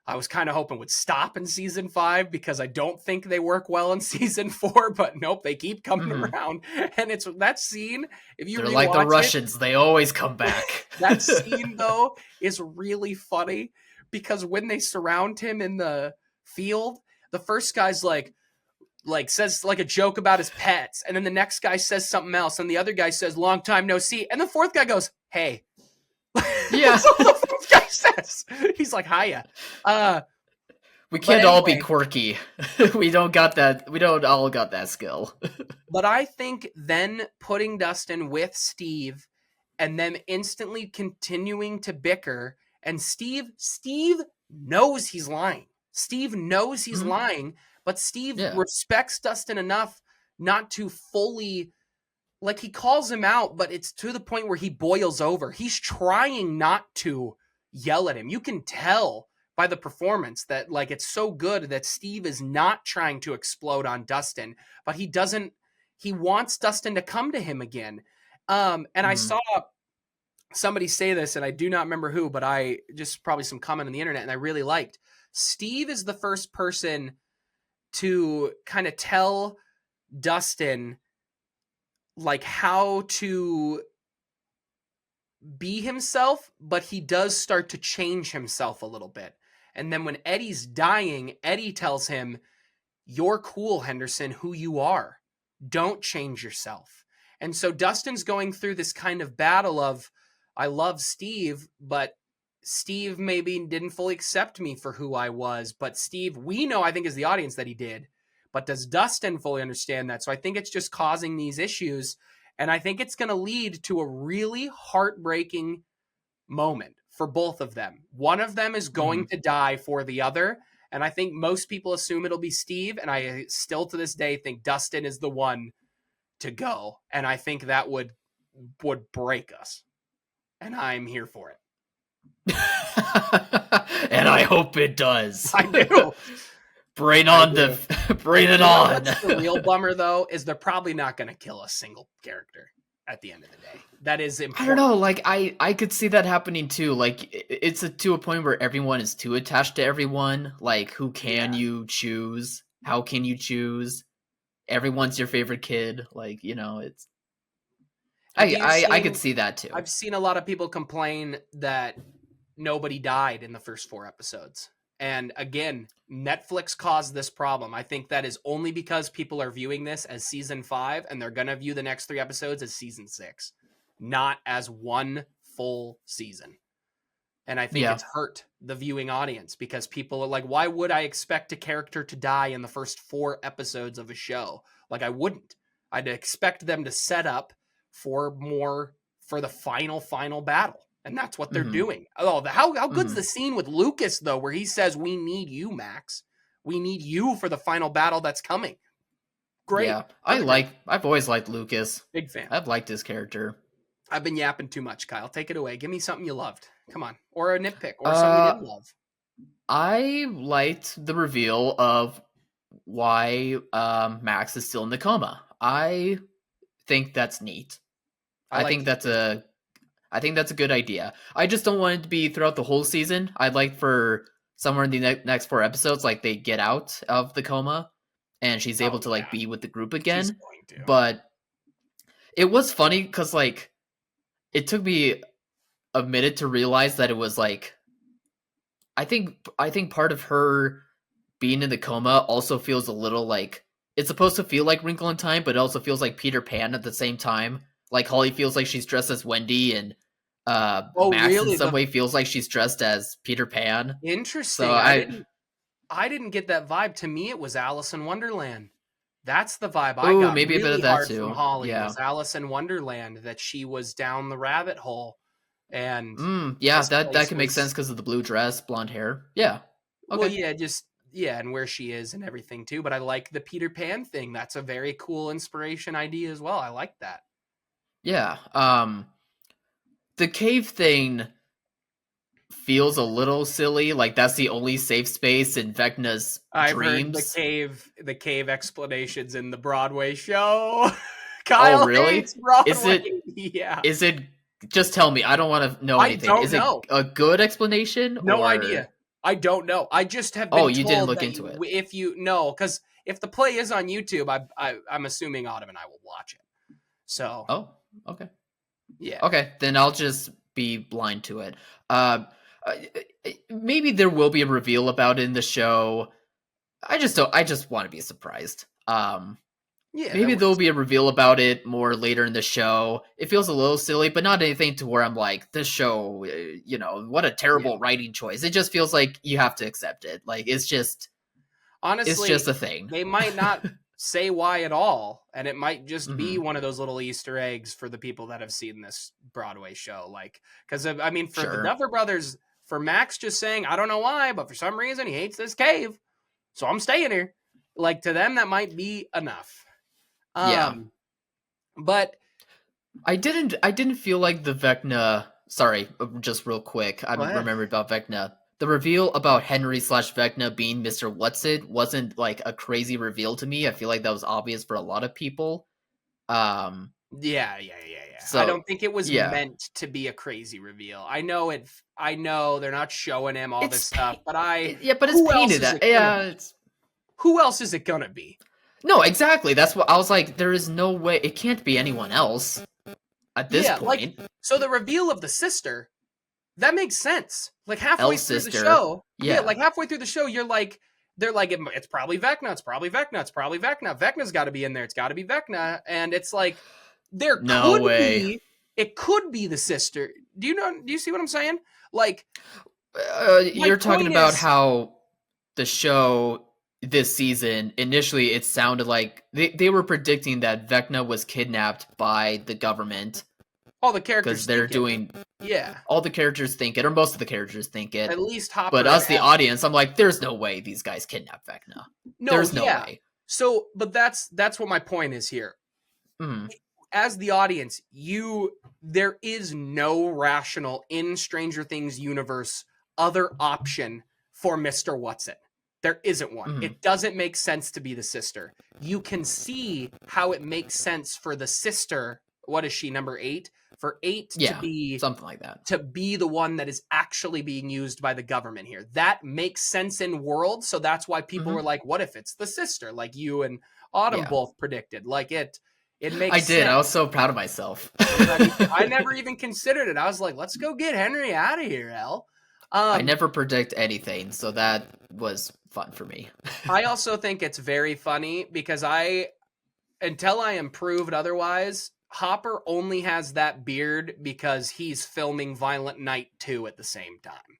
I was kind of hoping would stop in season 5 because I don't think they work well in season 4, but nope, they keep coming Hmm. around. And it's that scene, if you They're like the rewatch it, Russians; they always come back. that scene though is really funny because when they surround him in the field, the first guy's like says like a joke about his pets, and then the next guy says something else, and the other guy says long time no see, and the fourth guy goes, hey. Yeah. That's all the fourth guy says. He's like, hiya. We But can't all be anyway, quirky. We don't got that. We don't all got that skill. but I think then putting Dustin with Steve and them instantly continuing to bicker, and Steve knows he's lying. Steve knows he's Mhm. lying, but Steve Yeah. respects Dustin enough not to fully, like, he calls him out, but it's to the point where he boils over. He's trying not to yell at him. You can tell by the performance that like it's so good that Steve is not trying to explode on Dustin, but he wants Dustin to come to him again. And I Mhm. saw somebody say this, and I do not remember who, but I just probably some comment on the internet, and I really liked. Steve is the first person to kind of tell Dustin like how to be himself, but he does start to change himself a little bit. And then when Eddie's dying, Eddie tells him, you're cool, Henderson, who you are. Don't change yourself. And so Dustin's going through this kind of battle of, I love Steve, but Steve maybe didn't fully accept me for who I was. But Steve, we know, I think, as the audience that he did. But does Dustin fully understand that? So I think it's just causing these issues. And I think it's going to lead to a really heartbreaking moment for both of them. One of them is Hmm. going to die for the other. And I think most people assume it'll be Steve. And I still to this day think Dustin is the one to go. And I think that would break us. And I'm here for it. And I hope it does. I do. Bring I on do. bring it You know on. what's the real bummer though is they're probably not going to kill a single character at the end of the day. That is I don't important. know. Like I could see that happening too. Like it's to a point where everyone is too attached to everyone. Like who can Yeah. you choose? How can you choose? Everyone's your favorite kid. Like it's. Have you I could seen see that too. I've seen a lot of people complain that nobody died in the first 4 episodes. And again, Netflix caused this problem. I think that is only because people are viewing this as season 5 and they're going to view the next 3 episodes as season 6, not as one full season. And I think Yeah. it's hurt the viewing audience because people are like, why would I expect a character to die in the first 4 episodes of a show? Like, I wouldn't. I'd expect them to set up for more for the final battle. And that's what they're Hmm. doing. Oh, how good's Hmm. the scene with Lucas, though, where he says, we need you, Max. We need you for the final battle that's coming. Great. Yeah. Another great. I've always liked Lucas. Big fan. I've liked his character. I've been yapping too much, Kyle. Take it away. Give me something you loved. Come on. Or a nitpick or something you Uh, didn't love. I liked the reveal of why Max is still in the coma. I think that's neat. I liked it too. I think that's a good idea. I just don't want it to be throughout the whole season. I'd like for somewhere in the next 4 episodes, like they get out of the coma and she's able Oh to yeah, like be with the group she's again. going to. But it was funny because like it took me a minute to realize that it was like I think part of her being in the coma also feels a little like it's supposed to feel like Wrinkle in Time, but it also feels like Peter Pan at the same time. Like Holly feels like she's dressed as Wendy, and Oh Max in really? some The way feels like she's dressed as Peter Pan. So interesting. I didn't get that vibe. To me, it was Alice in Wonderland. That's the vibe I oh, got maybe a bit really of that hard from too. Holly Yeah. was Alice in Wonderland, that she was down the rabbit hole and Yeah, this that place can make sense was, because of the blue dress, blonde hair. Yeah. well, Okay. yeah, just yeah, and where she is and everything too. But I like the Peter Pan thing. That's a very cool inspiration idea as well. I like that. Yeah. The cave thing feels a little silly. Like that's the only safe space in Vecna's I've heard dreams. the cave explanations in the Broadway show. Oh, Kyle really? hates Is Broadway. it Yeah. is it just tell me. I don't want to know I anything. don't Is it know. a good explanation No or idea. I don't know. I just have oh, been you didn't told look that into it. if you know, because if the play is on YouTube, I'm assuming Autumn and I will watch it. So Oh, okay. yeah, Okay, then I'll just be blind to it. Uh, maybe there will be a reveal about it in the show. I just don't. I just want to be surprised. yeah, that Maybe there'll works. be a reveal about it more later in the show. It feels a little silly, but not anything to where I'm like, this show, what a Yeah, terrible writing choice. It just feels like you have to accept it. Like it's just honestly, a thing. they might not say why at all, and it might just be Hmm. one of those little Easter eggs for the people that have seen this Broadway show. Like, because I mean, for the Sure. Duffer Brothers, for Max just saying, I don't know why, but for some reason he hates this cave, so I'm staying here. Like to them, that might be enough. Yeah. But I didn't feel like the Vecna. Sorry, just real quick. I go ahead. remembered about Vecna. The reveal about Henry slash Vecna being Mr. Whatsit wasn't like a crazy reveal to me. I feel like that was obvious for a lot of people. Um. Yeah. I So don't think it was yeah, meant to be a crazy reveal. I know it. I know they're not showing him all this it's stuff, but yeah, but it's who else painted is that it gonna yeah. be? It's Who else is it gonna be? no, exactly. That's what I was like. There is no way it can't be anyone else at this Yeah, like point. so the reveal of the sister, that makes sense. Like halfway Elle's through the sister. show, yeah, Yeah. like halfway through the show, you're like, they're like, it's probably Vecna, it's probably Vecna, it's probably Vecna. Vecna's got to be in there. It's got to be Vecna, and it's like there No could way. be, it could be the sister. Do you know? Do you see what I'm saying? Like my You're talking point about is, how the show. this season, initially it sounded like they were predicting that Vecna was kidnapped by the government All the because characters they're think it. doing Yeah. all the characters think it, or most of the characters think it. At least But Hopper and us, the Elle. audience, I'm like, there's no way these guys kidnap Vecna. No, There's no yeah. way. So, but that's what my point is here. Mm. As the audience, there is no rational in Stranger Things universe other option for Mr. Whatsit. There isn't one. Mm. It doesn't make sense to be the sister. You can see how it makes sense for the sister. What is she, number 8? For 8 to be something like that. To be the one that is actually being used by the government here. That makes sense in world, so that's why people were like, what if it's the sister? Like you and Autumn both predicted. Like it makes I did. sense. I was so proud of myself. I never even considered it. I was like, let's go get Henry out of here, Elle. I never predict anything, so that was fun for me. I also think it's very funny because until I am proved otherwise, Hopper only has that beard because he's filming Violent Night 2 at the same time.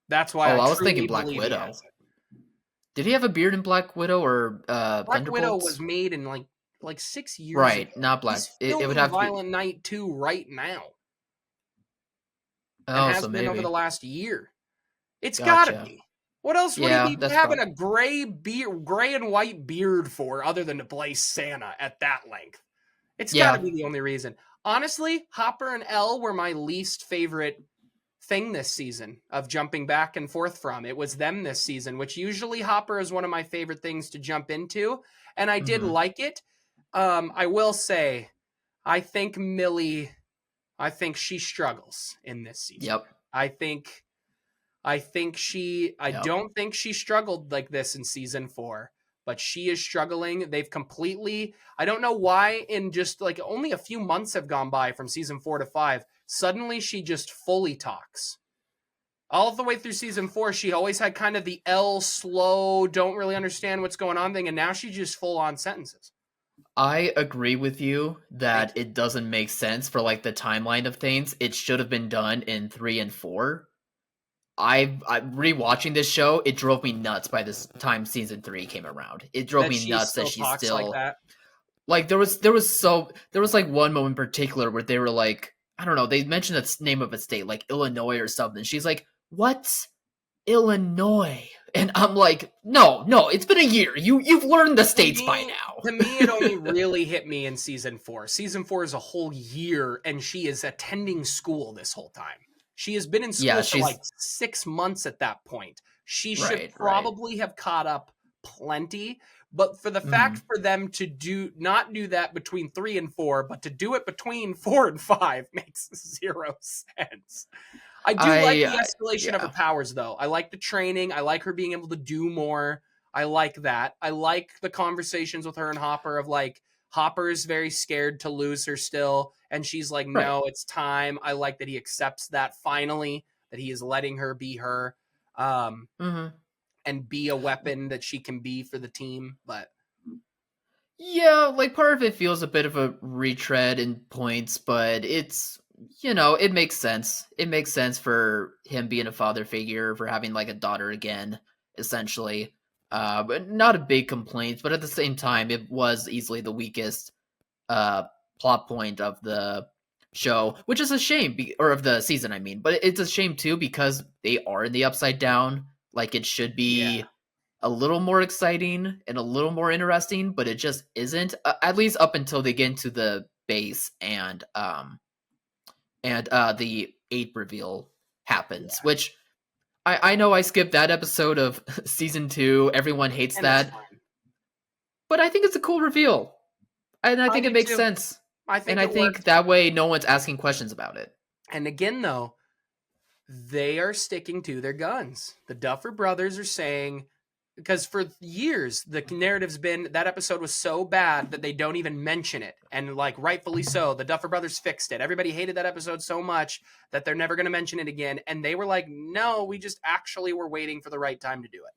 That's why I was thinking Black believe Widow. Did he have a beard in Black Widow or Black Widow Thunderbolts? was made in like 6 years right, ago. not Black. He's It would filming have Violent Night 2 right now. Oh, and has so been maybe over the last year. It's Gotcha. gotta be. What else would Yeah, he be that's having a gray and white beard for other than to play Santa at that length? It's gotta be the only reason. Honestly, Hopper and Elle were my least favorite thing this season of jumping back and forth from. It was them this season, which usually Hopper is one of my favorite things to jump into, and I did like it. I will say, I think Millie, she struggles in this season. Yep. I don't think she struggled like this in season 4, but she is struggling. They've completely, I don't know why, in just like only a few months have gone by from season 4 to 5. Suddenly she just fully talks. All the way through season 4, she always had kind of the L slow, don't really understand what's going on thing, and now she just full on sentences. I agree with you that it doesn't make sense for like the timeline of things. It should have been done in 3 and 4. I'm rewatching this show. It drove me nuts by this time season 3 came around. It drove me nuts that she's still like that. Like there was like one moment in particular where they were like, I don't know, they mentioned the name of a state, like Illinois or something. She's like, "What? Illinois?" And I'm like, no, it's been a year. You've learned the states by now. To me, it only really hit me in season 4. Season 4 is a whole year, and she is attending school this whole time. She has been in school for like 6 months at that point. She should probably have caught up plenty. But for the fact for them to not do that between 3 and 4, but to do it between 4 and 5 makes 0 sense. I do like the escalation of her powers, though. I like the training. I like her being able to do more. I like that. I like the conversations with her and Hopper of like, Hopper's very scared to lose her still. And she's like, no, it's time. I like that he accepts that finally, that he is letting her be her and be a weapon that she can be for the team. But yeah, like part of it feels a bit of a retread in points, but it's, it makes sense. It makes sense for him being a father figure, for having like a daughter again, essentially. But not a big complaint, but at the same time, it was easily the weakest plot point of the show, which is a shame, or of the season, I mean. But it's a shame too because they are in the Upside Down. Like it should be a little more exciting and a little more interesting, but it just isn't. At least up until they get into the base and the 8 reveal happens, which I know I skipped that episode of season 2. Everyone hates that. But I think it's a cool reveal. And I think it makes sense. I think that way no one's asking questions about it. And again, though, they are sticking to their guns. The Duffer Brothers are saying, because for years the narrative's been that episode was so bad that they don't even mention it, and like rightfully so, the Duffer Brothers fixed it. Everybody hated that episode so much that they're never going to mention it again, and they were like, no, we just actually were waiting for the right time to do it.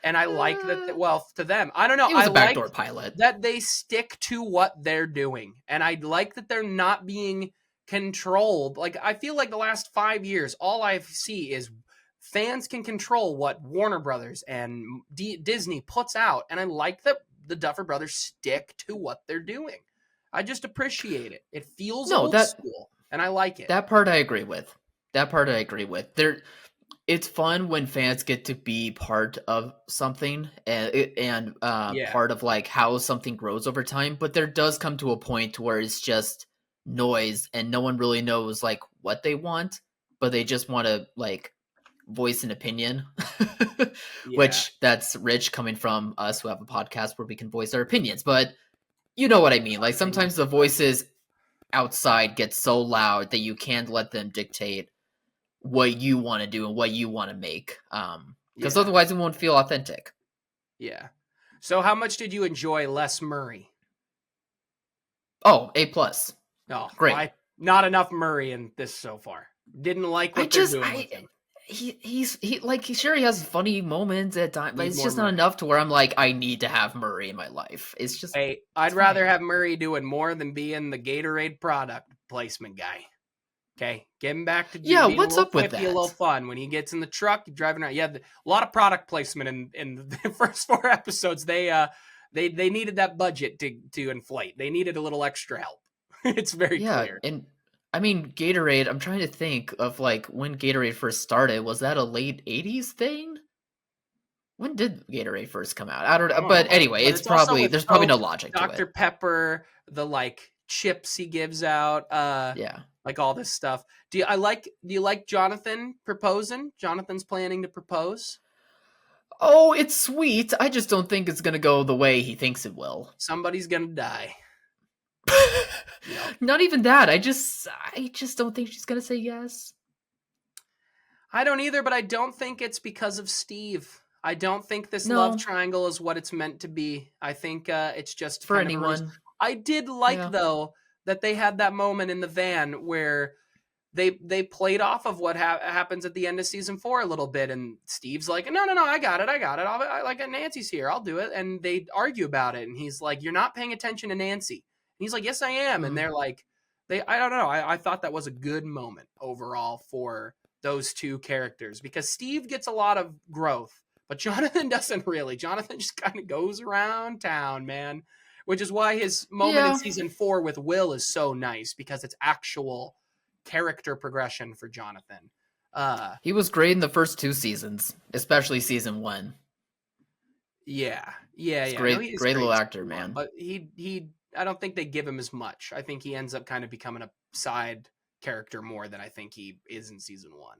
And I like that. Well, to them, I don't know. It was a backdoor pilot. That they stick to what they're doing, and I like that they're not being controlled. Like I feel like the last 5 years, all I see is fans can control what Warner Brothers and Disney puts out, and I like that the Duffer Brothers stick to what they're doing. I just appreciate it. It feels No, old that school, and I like it. that part I agree with. That part I agree with. It's fun when fans get to be part of something and Yeah, part of like how something grows over time. But there does come to a point where it's just noise and no one really knows like what they want, but they just want to like voice an opinion. yeah, Which that's rich coming from us who have a podcast where we can voice our opinions. But you know what I mean. Like opinions. sometimes the voices outside get so loud that you can't let them dictate what you want to do and what you want to make. Because Yeah, otherwise it won't feel authentic. yeah. So, how much did you enjoy Les Murray? Oh, A+. Oh, Great. why not enough Murray in this so far? Didn't like I what they're just doing I with him. he like he sure he has funny moments at times, but Need it's more just not Murray. enough to where I'm like I need to have Murray in my life. It's just Hey, I'd it's rather fine. have Murray doing more than being the Gatorade product placement guy. Okay, get him back to Yeah, being a what's little up with quippy, a little that? fun. When he gets in the truck, driving around. Yeah, a lot of product placement in the first 4 episodes. They needed that budget to inflate. They needed a little extra help. It's very Yeah, clear. and I mean Gatorade, I'm trying to think of like when Gatorade first started. Was that a late 80s thing? When did Gatorade first come out? I don't I know. don't But know, anyway, but it's it's also probably with there's probably no Coke, logic to Dr it. Pepper, the like chips he gives out, Yeah. like all this stuff. Do you like Jonathan proposing? Jonathan's planning to propose. Oh, it's sweet. I just don't think it's gonna go the way he thinks it will. Somebody's gonna die. Yep. Not even that. I just don't think she's gonna say yes. I don't either, but I don't think it's because of Steve. I don't think this love No, triangle is what it's meant to be. I think it's just for kind of a ruse. anyone. I did like Yeah. though that they had that moment in the van where they played off of what happens at the end of season 4 a little bit, and Steve's like, no, I got it. Like Nancy's here, I'll do it, and they argue about it, and he's like, you're not paying attention to Nancy, and he's like, yes I am, and Mm. they're like, I don't know, I thought that was a good moment overall for those two characters because Steve gets a lot of growth, but Jonathan doesn't really. Jonathan just kind of goes around town, man, which is why his moment in Yeah. season 4 with Will is so nice because it's actual character progression for Jonathan. Uh He was great in the first 2 seasons, especially season 1. yeah. Yeah, He's yeah. No, he great is great great little in actor, season 1, man. but he I don't think they give him as much. I think he ends up kind of becoming a side character more than I think he is in season 1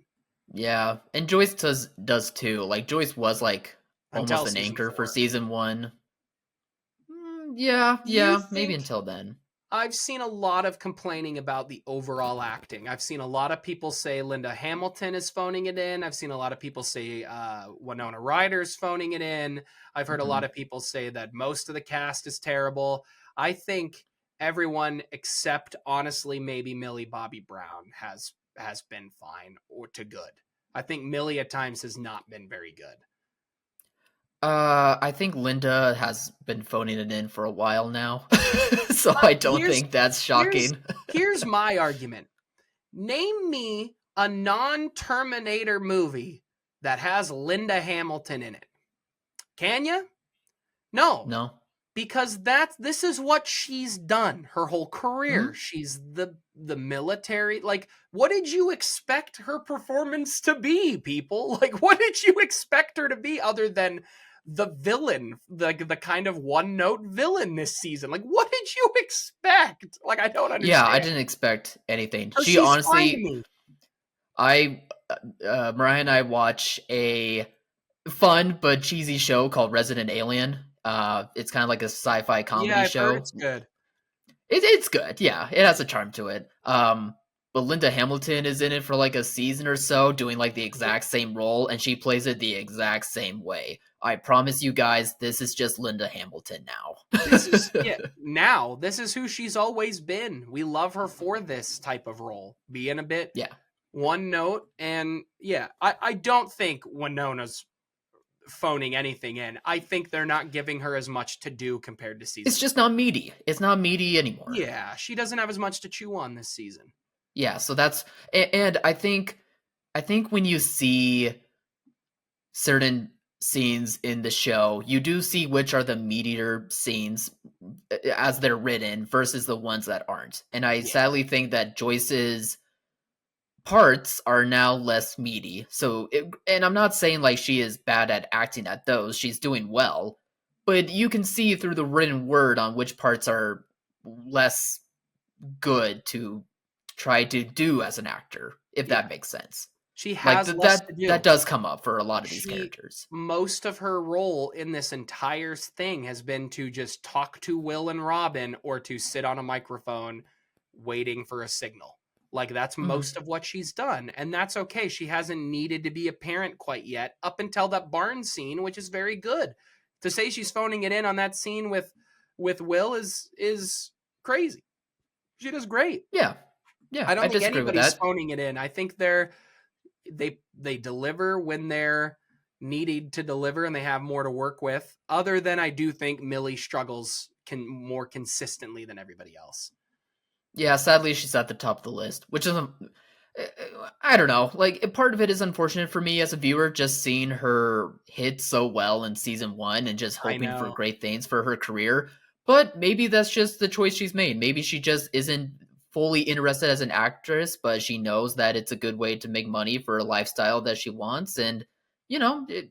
Yeah. And Joyce does too. Like Joyce was like until almost an season anchor for 4. season 1. Yeah, Do you yeah, maybe think until then. I've seen a lot of complaining about the overall acting. I've seen a lot of people say Linda Hamilton is phoning it in. I've seen a lot of people say Winona Ryder's phoning it in. I've heard a lot Mhm. of people say that most of the cast is terrible. I think everyone except honestly maybe Millie Bobby Brown has been fine or to good. I think Millie at times has not been very good. I think Linda has been phoning it in for a while now. So I don't Here's think that's here's shocking. here's my argument. Name me a non-Terminator movie that has Linda Hamilton in it. Can you? No, No. because this is what she's done her whole career. Mhm. She's the military. Like, what did you expect her performance to be, people? Like, what did you expect her to be other than the villain, the kind of one-note villain this season? Like, what did you expect? Like, I don't Yeah, I understand. didn't expect anything. So She she's fine to honestly me. I Mariah and I watch a fun but cheesy show called Resident Alien. It's kind of like a sci-fi Yeah, comedy I've heard show. it's good. It's good. Yeah, it has a charm to it. But Linda Hamilton is in it for like a season or so, doing like the Yeah. exact same role, and she plays it the exact same way. I promise you guys, this is just Linda Hamilton now. This is now this is who she's always been. We love her for this type of role. Being a bit Yeah, one note, and yeah, I don't think Winona's phoning anything in. I think they're not giving her as much to do compared to it's season just 4. not meaty. It's not meaty anymore. Yeah, she doesn't have as much to chew on this season. Yeah, so that's and I think when you see certain scenes in the show, you do see which are the meatier scenes as they're written versus the ones that aren't. And I Yeah. sadly think that Joyce's parts are now less meaty. And I'm not saying like she is bad at acting at those. She's doing well, but you can see through the written word on which parts are less good to try to do as an actor, if Yeah. that makes sense. She Like has less to that do. does come up for a lot of these She characters. Most of her role in this entire thing has been to just talk to Will and Robin or to sit on a microphone waiting for a signal. Like that's Mhm. most of what she's done, and that's okay. She hasn't needed to be a parent quite yet up until that barn scene, which is very good. To say she's phoning it in on that scene with Will is crazy. She does great. Yeah. Yeah, I I don't think disagree with anybody's that. phoning it in. I think they deliver when they're needed to deliver and they have more to work with. Other than I do think Millie struggles more consistently than everybody else. Yeah, sadly she's at the top of the list, which is I don't know. Like part of it is unfortunate for me as a viewer just seeing her hit so well in season 1 and just I hoping for know. great things for her career. But maybe that's just the choice she's made. Maybe she just isn't fully interested as an actress, but she knows that it's a good way to make money for a lifestyle that she wants and you know, it,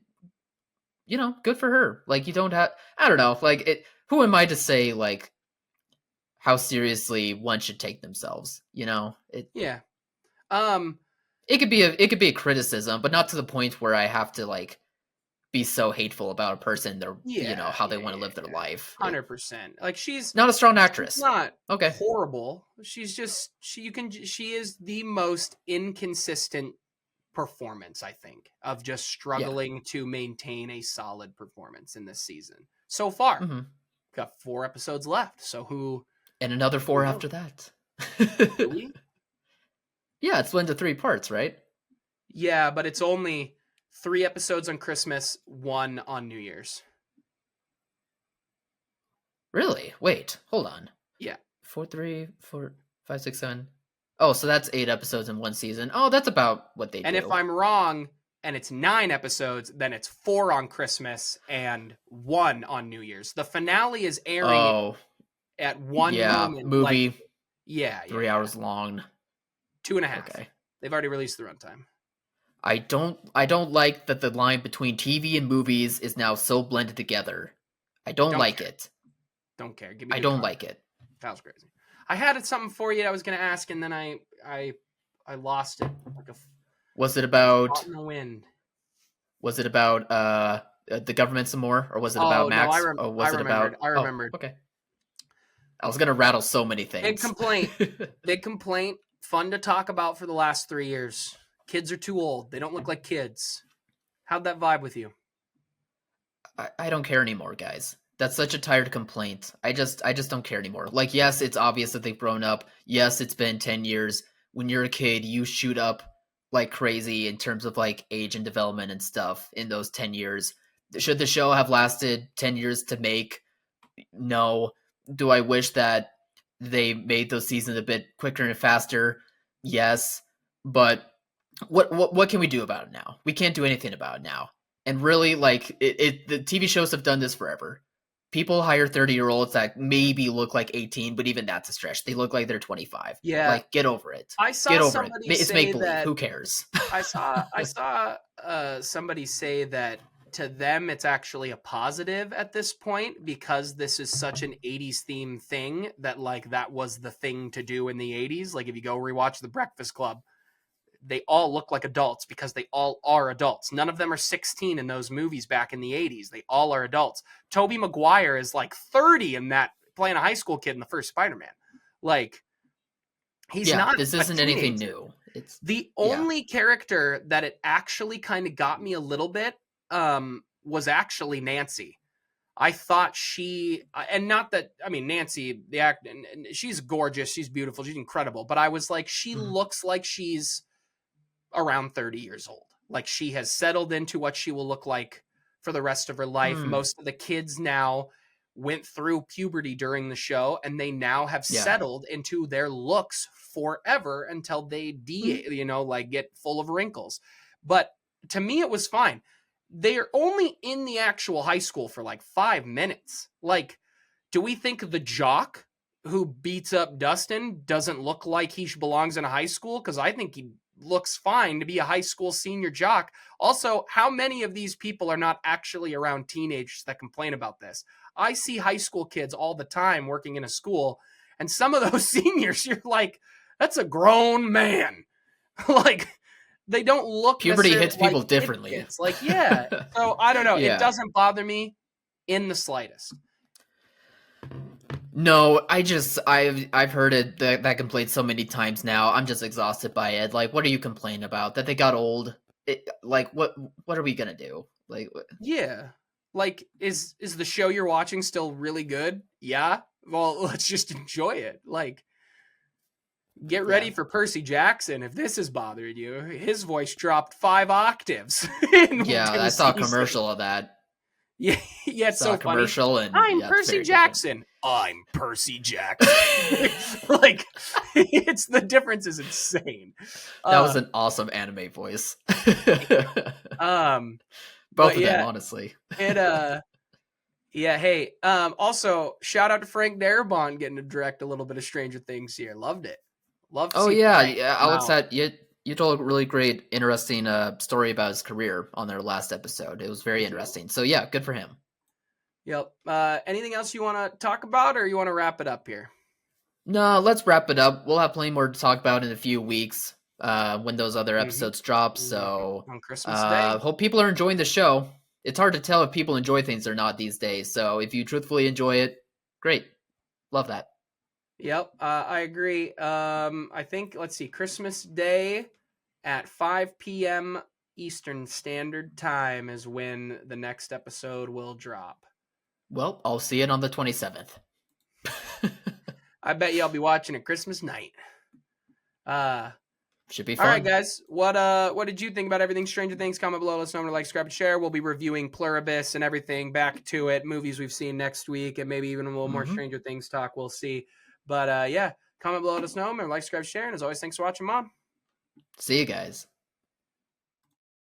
good for her. Like you don't have I don't know, like it who am I to say like how seriously one should take themselves, you know? Yeah. Um. It could be a criticism, but not to the point where I have to like be so hateful about a person, their Yeah. how they Yeah. want to Yeah. live their Yeah. life. 100%. Like Not a strong she's actress. not Okay. horrible. She's just she is the most inconsistent performance, I think, of just Yeah. struggling to maintain a solid performance in this season so far. Hmm. Got 4 episodes left, so And another who 4 knows? after that. Do we? Yeah, it's split into 3 parts, right? Yeah, but it's only 3 episodes on Christmas, one on New Year's. Really? Wait, hold on. Yeah, 4, 3, 4, 5, 6, 7. Oh, so that's 8 episodes in one season. Oh, that's about what they and if do. I'm wrong, and it's 9 episodes, then it's 4 on Christmas and one on New Year's. The finale is airing Oh, at one yeah, moment, like movie yeah, 3 hours long. 2.5. Okay. They've already released the runtime. I don't like that the line between TV and movies is now so blended together. I don't Don't like care. it. Don't care. Give me I good don't content. like it. That was crazy. I had something for you that I was going to ask, and then I lost it like a Was it thought about in the wind. the government some more or was it about Oh no, Max or I was it remembered. about I Oh, remembered. okay. I was going to rattle so many Big things. complaint. Big complaint. Fun to talk about for the last 3 years. Kids are too old. They don't look like kids. How'd that vibe with you? I don't care anymore, guys. That's such a tired complaint. I just don't care anymore. Like, yes, it's obvious that they've grown up. Yes, it's been 10 years. When you're a kid, you shoot up like crazy in terms of like age and development and stuff in those 10 years. Should the show have lasted 10 years to make? No. Do I wish that they made those seasons a bit quicker and faster? Yes. But what can we do about it now? We can't do anything about it now. And really, like the TV shows have done this forever. People hire 30-year-olds that maybe look like 18, but even that's a stretch. They look like they're 25. Yeah, Like, get over it. I Get saw over it. somebody It's make say believe. that Who cares? I saw somebody say that to them it's actually a positive at this point because this is such an 80s theme thing that like that was the thing to do in the 80s. Like if you go rewatch The Breakfast Club, they all look like adults because they all are adults. None of them are 16 in those movies back in the 80s. They all are adults. Tobey Maguire is like 30 in that, playing a high school kid in the first Spider-Man. Like he's Yeah, not this a isn't anything teenager. new. It's The yeah. only character that it actually kind of got me a little bit was actually Nancy. I thought she, and not that, I mean, Nancy, the act, and she's gorgeous, she's beautiful, she's incredible, but I was like, she Mhm. looks like she's around 30 years old. Like she has settled into what she will look like for the rest of her life. Hmm. Most of the kids now went through puberty during the show and they now have Yeah. settled into their looks forever until they Mhm. like get full of wrinkles. But to me it was fine. they are only in the actual high school for like 5 minutes. Like, do we think the jock who beats up Dustin doesn't look like he belongs in a high school? Because I think he looks fine to be a high school senior jock. Also, how many of these people are not actually around teenagers that complain about this? I see high school kids all the time working in a school, and some of those seniors, you're like, that's a grown man. Like, they don't look Puberty necessarily hits like people differently. kids. Like, yeah. So I don't know. It Yeah. doesn't bother me in the slightest. No, I've heard that complaint so many times now. I'm just exhausted by it. Like, what are you complaining about? That they got old? Like, what are we gonna do? Like, Yeah. Like, is the show you're watching still really good? Yeah. Well, let's just enjoy it. Like, get ready for Percy Jackson. If this is bothering you, his voice dropped 5 octaves. Yeah, I saw a commercial of that. Yeah, it's so funny. Commercial and I'm yeah, Percy Jackson. I'm Percy Jackson. Like, it's the difference is insane. That was an awesome anime voice. Both of them, honestly. Yeah, hey, also shout out to Frank Darabont getting to direct a little bit of Stranger Things here. Loved it. Love to see Frank Alex come out. had you told a really great, interesting story about his career on their last episode. It was very interesting. So yeah, good for him. Yep. Anything else you want to talk about, or you want to wrap it up here? No, let's wrap it up. We'll have plenty more to talk about in a few weeks when those other episodes drop. So on Christmas Day. Hope people are enjoying the show. It's hard to tell if people enjoy things or not these days. So if you truthfully enjoy it, great. Love that. Yep, I agree. I think, let's see, Christmas Day at 5 p.m. Eastern Standard Time is when the next episode will drop. Well, I'll see it on the 27th. I bet you I'll be watching it Christmas night. Should be fun. All right, guys. What did you think about everything Stranger Things? Comment below. Let us know. Like, subscribe, and share. We'll be reviewing Pluribus and everything. Back to it. Movies we've seen next week, and maybe even a little more Stranger Things talk. We'll see. But yeah, comment below. Let us know. Remember, like, subscribe, share. And as always, thanks for watching, Mom. See you guys.